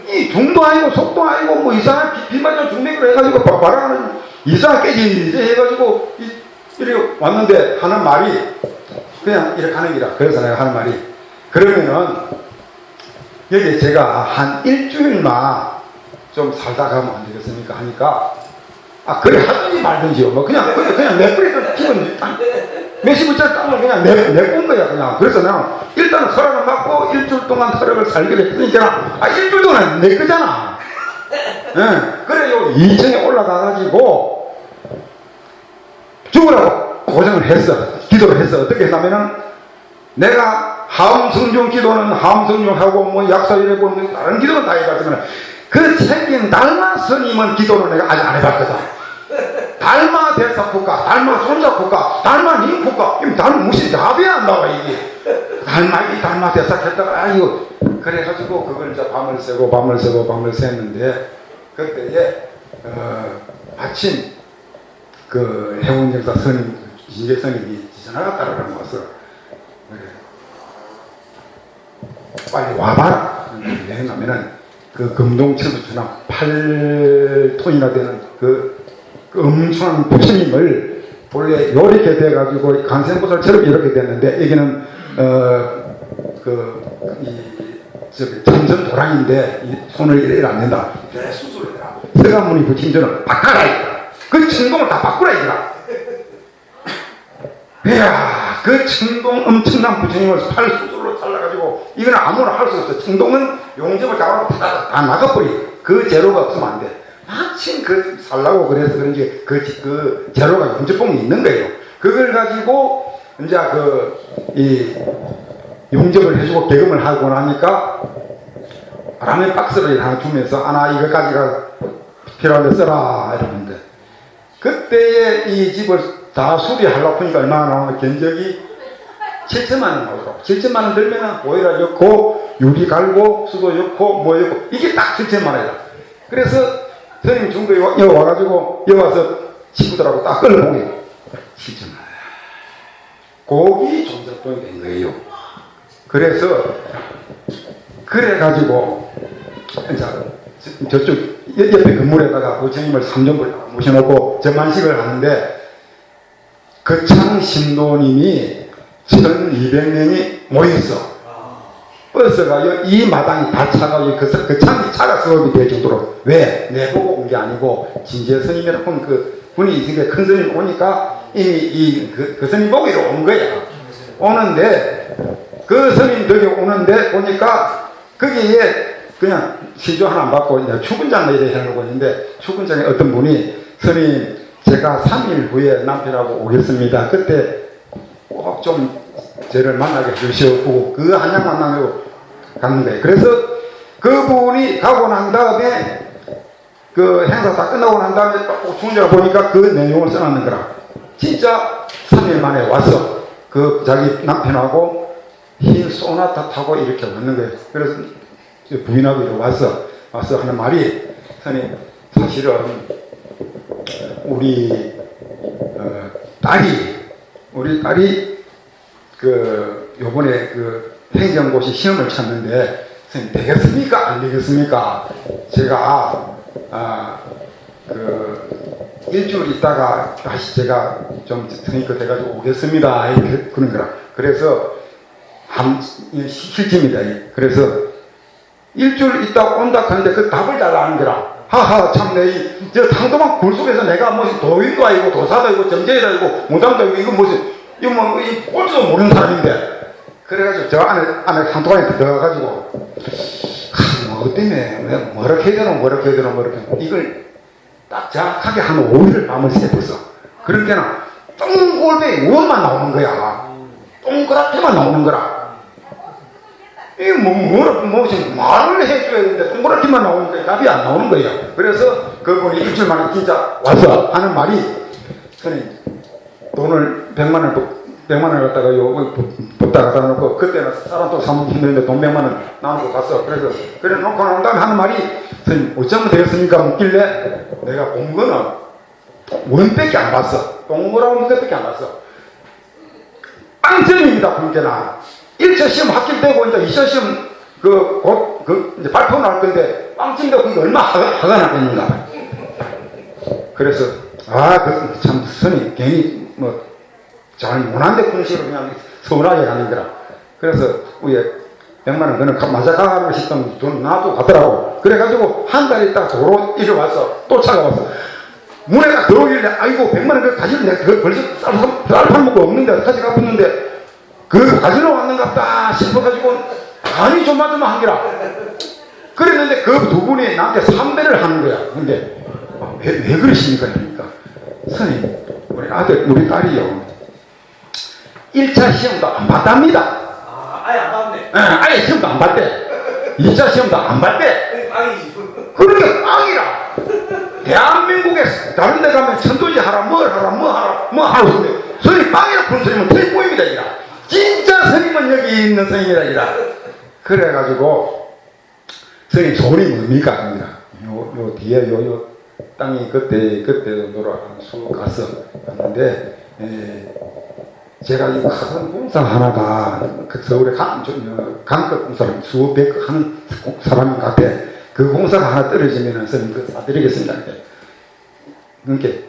Speaker 3: 이 중도 아니고 속도 아니고 뭐 이상한 비만전 중맥으로 해가지고 바라는 이상하게 이제 해가지고 이렇게 왔는데 하는 말이 그냥 이렇게 하는 기라. 그래서 내가 하는 말이 그러면은 여기 제가 한 일주일만 좀 살다 가면 안 되겠습니까? 하니까 그래 하든지 말든지요. 뭐 그냥 내버리던 기분 몇십원짜리 땅을 그냥 내본 거야 그냥. 그래서 내가 일단은 허락을 받고 일주일 동안 허락을 살기로 했으니까 일주일 동안 내 거잖아. 예. 그래요 2층에 올라가가지고 죽으라고 고생을 했어. 기도를 했어. 어떻게 했냐면은 내가 하음성중 기도는 하음성중하고 뭐 약사이래고 뭐 다른 기도는 다 해봤지만 그 생긴 달마 스님은 기도를 내가 아직 안 해봤거든. 달마 대사 국가, 달마 손자 국가, 달마 님 국가, 달마 무슨 답이 안 나와 이게. 달마 대사 했다가 아이고 그래가지고 그걸 이제 밤을 새는데 그때에 아침 그 해운정사 스님 진계 스님이 지나갔다라는 것을 그래. 빨리 와봐라. 왜 했냐면은 그 금동천부처럼 8톤이나 되는 그 엄청난 부처님을 본래 이렇게 돼가지고 간생보살처럼 이렇게 됐는데 여기는 참선 도랑인데 이 손을 이래 안 된다. 그래 수술을 해라. 서가모니 부친전은 바꿔라 이거라. 그 천공을 다 바꾸라 이거라. 이야 그 천공 엄청난 부처님을 팔 수술로 잘라가지고 이거는 아무나 할 수 없어. 천공은 용접을 잡아서 다 나가버려. 그 재료가 없으면 안 돼. 마침 살라고 그래서 그런지 그 재료가 용접봉이 있는 거예요. 그걸 가지고 이제 이 용접을 해주고 개금을 하고 나니까 라면 박스를 하나 주면서 이거까지가 필요한데 써라 이러는데 그때에 이 집을 다 수리하려고 하니까 얼마나 나오면 견적이 7천만 원 나오더라고. 7천만 원 들면은 보일러 넣고 유리 갈고 수도 넣고 뭐 넣고 이게 딱 7천만 원이다. 그래서 선생님 중도에 여기 와가지고 여기 와서 친구들하고 딱 끌어보게 7천만 원. 거기 종잣돈이 된 거예요. 그래서 그래가지고 저쪽 옆에 건물에다가 부처님을 3전부를 모셔놓고 전만식을 하는데 거창 신도님이 1200명이 모였어. 버스가 이 마당이 다 차가지고 거창이 차가 수업이 될 정도로. 왜? 내보고 온 게 아니고 진재 스님이라고 그 분이 있으니까 큰 스님 오니까 이미 그 스님 보고 이렇게 온 거야. 오는데 그 스님들이 오는데 보니까 거기에 그냥 시조 하나 안 받고 이제 추근장을 이래 해놓고 있는데 추근장에 어떤 분이 스님 제가 3일 후에 남편하고 오겠습니다. 그때 꼭 좀 저를 만나게 해주시고 그 한양 만나고 가는 거예요. 그래서 그분이 가고 난 다음에 그 행사 다 끝나고 난 다음에 중재를 보니까 그 내용을 써놨는 거라. 진짜 3일 만에 왔어. 그 자기 남편하고 흰 소나타 타고 이렇게 왔는 거예요. 그래서 부인하고 이렇게 와서 하는 말이 선생님 사실은 우리 딸이 요번에 행정고시 시험을 쳤는데 선생님 되겠습니까? 안 되겠습니까? 제가 일주일 있다가 다시 제가 좀 선생님 돼가지고 오겠습니다. 이렇게 그런 거라. 그래서 실제입니다. 그래서 일주일 있다 온다 하는데 그 답을 달라는 거라. 하하 참내 저 당도만 굴속에서 내가 무슨 도인도 아니고 도사도 아니고 정제도 아니고 무당도 아니고 이거 무슨 이거 뭐 꼴지도 모르는 사람인데 그래가지고 저 안에 상도관에 들어가가지고 뭐 때문에 뭐렇게 해야 되나 이걸 딱 정확하게 한 5일을 밤을 새웠어. 그러니까 똥골뱅이 원만 나오는 거야. 동그랗게만 나오는 거라.
Speaker 11: 이게 무슨 말을 해줘야 되는데 동그랗게만 나오니까 답이 안 나오는 거예요. 그래서 그분이 일주일 만에 진짜 와서 하는 말이, 선생님, 돈을 100만 원 갖다가 요 붙다 갖다 놓고, 그때는 사람 또 사먹기 힘들는데 돈 100만 원 나누고 갔어. 그래 놓고 난 다음에 하는 말이, 선생님 어쩌면 되겠습니까? 묻길래, 내가 본 거는 원밖에 안 봤어. 동그라운 문제밖에 안 봤어. 빵점입니다. 본게나 1차 시험 합격되고 이제 2차 시험 이제 발표 날 건데 빵점이다. 그게 얼마 화가 나겠는가. 그래서 참 선이 괜히 잘 못한데 그런 식으로 그냥 서운하게 가는 거라. 그래서 위에 100만 원 그는 맞아가고 싶던 돈 놔두고 가더라고. 그래가지고 한 달 있다가 도로 이리 왔어. 또 차가웠어. 문에 딱 들어오길래, 아이고 100만 원 가지고 내가 그걸 벌써 쌀 팔먹고 없는데 가져가 붙는데 그거 가지러 왔는갑다 싶어가지고 간이 조마조마한 게라. 그랬는데 그 두 분이 나한테 삼배를 하는 거야. 근데 왜 그러십니까? 그러니까 선생님, 우리 아들, 우리 딸이요 1차 시험도 안 봤답니다.
Speaker 2: 아예 안 봤네.
Speaker 11: 아예 시험도 안 봤대. 2차 시험도 안 봤대.
Speaker 2: 빵이지.
Speaker 11: 그러니까 빵이라. 대한민국에 다른 데 가면 천도지 하라 뭐 하라 근데 선생님 빵이라 그런 선생님은 틀림보입니다. 이라. 진짜 선생님은 여기 있는 선생님이라. 이라. 그래가지고 선생님 소원이 뭡니까? 요 뒤에 요 땅이 그때 놀아서 갔는데 제가 이 큰 공사 하나가 그 서울에 강급 공사를 수백 하는 사람 같아. 그 공사가 하나 떨어지면은 선생님 그거 사드리겠습니다.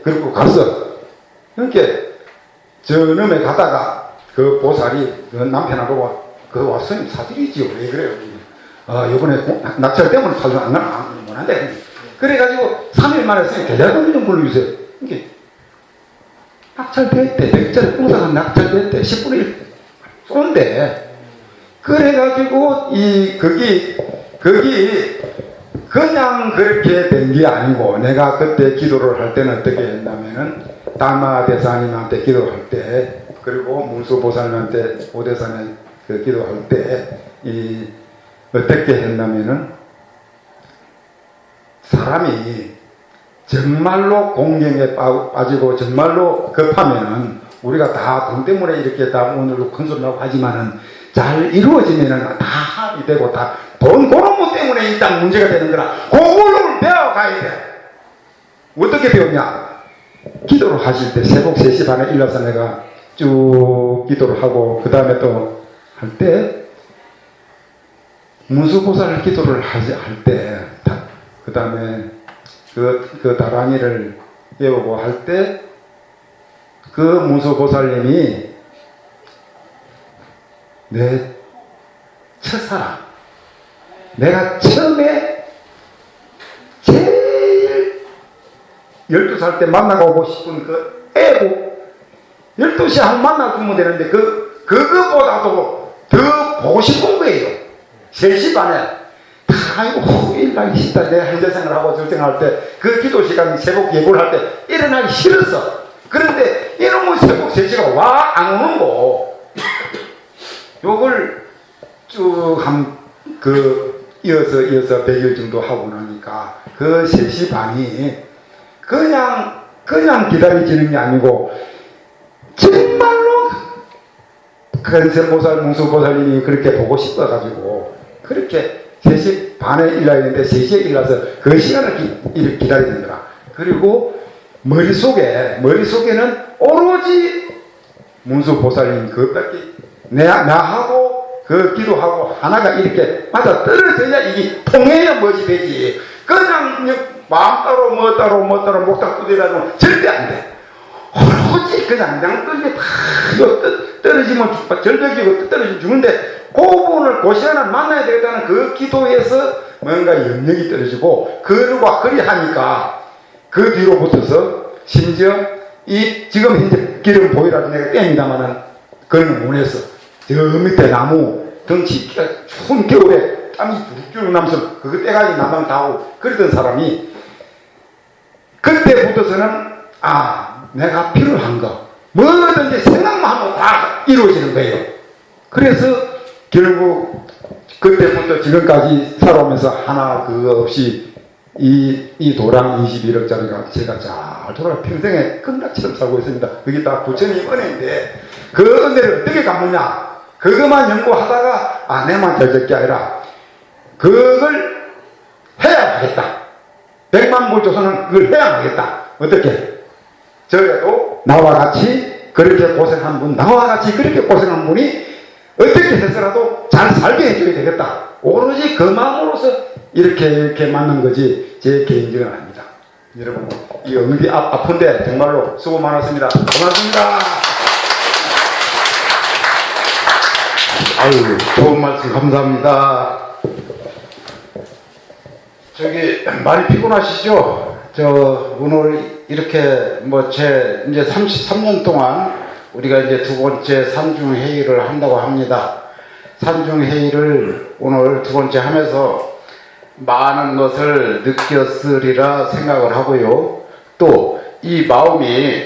Speaker 11: 그러고 갔어. 저놈에 가다가 그 보살이 그 남편하고 그거 와서 선생님 사드리지요. 왜 그래요? 요번에 낙찰 때문에 사주 안 한대. 그래가지고 3일 만에 선생님 계좌금 좀 불러주세요. 낙찰됐대. 100짜리 공사가 낙찰됐대. 10분의 1 쏜대. 그래가지고 거기 그냥 그렇게 된 게 아니고, 내가 그때 기도를 할 때는 어떻게 했냐면은 다마 대사님한테 기도할 때, 그리고 문수보살님한테 오대사님 그 기도할 때 어떻게 했냐면은 사람이 정말로 공경에 빠지고 정말로 급하면은 우리가 다 돈 때문에 이렇게 다 오늘도 큰 소리 나고 하지만은 잘 이루어지면은 다 합의되고 다 돈 그런 것 때문에 일단 문제가 되는 거라. 그거를 배워가야 돼. 어떻게 배웠냐? 기도를 하실 때 새벽 3시 반에 일어나서 내가 쭉 기도를 하고 그 다음에 또 할 때 문수보살 기도를 할 때 그 다음에 그 다랑이를 외우고 할 때 그 문수보살님이 내 첫사랑, 내가 처음에 제일 12살 때 만나고 싶은 그 애고 12시에 한 번 만나주면 되는데 그거보다도 더 보고 싶은 거예요. 3시 반에 아이고 일하기 싫다. 내가 현대생활 하고 절생할 때 그 기도 시간 새벽 예고를 할 때 일어나기 싫었어. 그런데 이놈의 새벽 3시가 와 안 오는 거. 요걸 쭉 이어서 100일 정도 하고 나니까 그 3시 반이 그냥 기다려지는 게 아니고 정말로 근세보살, 뭉수보살님이 그렇게 보고 싶어가지고 그렇게 3시 반에 일어나야 되는데 3시에 일어나서 그 시간을 기다려야 되는 거라. 그리고 머릿속에는 오로지 문수보살님 그것밖에 나하고 그 기도하고 하나가 이렇게 맞아 떨어져야 이게 통해야 뭐지 되지. 그냥 마음 따로 뭐 따로 목딱 두드리라고 절대 안 돼. 오로지 그냥 양떨게 다 떨어지면 절벽이고 떨어지면 죽는데 그 부분을 그 시간을 만나야 되겠다는 그 기도에서 뭔가 영역이 떨어지고 그리 하니까 그 뒤로 붙어서 심지어 지금 현재 기름 보이라도 내가 뗍니다마는 그건 못 했어. 저 밑에 나무 덩치 추운 겨울에 땀이 쭉 나면서 그거 떼가지 나만 다 하고 그러던 사람이 그때부터서는 내가 필요한 거 뭐든지 생각만 하면 다 이루어지는 거예요. 그래서 결국
Speaker 13: 그때부터 지금까지 살아오면서 하나 그거 없이 이 도랑 21억짜리가 제가 잘 돌아 평생에 끝나처럼 살고 있습니다. 그게 다 부처님 은혜인데 그 은혜를 어떻게 갚느냐? 그것만 연구하다가 내만 잘 게 아니라 그걸 해야 하겠다. 100만 불 조선은 그걸 해야 하겠다. 어떻게? 저래도 나와 같이 그렇게 고생한 분, 나와 같이 그렇게 고생한 분이 어떻게 해서라도 잘 살게 해줘야 되겠다. 오로지 그 마음으로서 이렇게 만난 거지 제 개인적은 아닙니다. 여러분 이 어디 아픈데 정말로 수고 많았습니다. 고맙습니다.
Speaker 3: 아유, 좋은 말씀 감사합니다. 저기 많이 피곤하시죠? 저 오늘 이렇게 제 이제 33년 동안 우리가 이제 두 번째 산중 회의를 한다고 합니다. 산중 회의를 오늘 두 번째 하면서 많은 것을 느꼈으리라 생각을 하고요. 또 이 마음이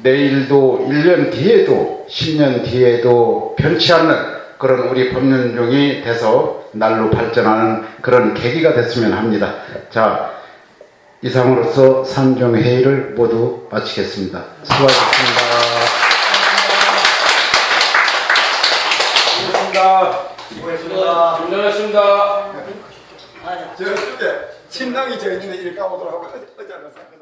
Speaker 3: 내일도 1년 뒤에도 10년 뒤에도 변치 않는 그런 우리 법륜중이 돼서 날로 발전하는 그런 계기가 됐으면 합니다. 자, 이상으로서 산중회의를 모두 마치겠습니다. 수고하셨습니다.
Speaker 8: 수고했습니다. 고생하셨습니다.
Speaker 13: 저 쪽에 침낭이 저 있는데 이렇게 까보도록 하고 어디 않았어요.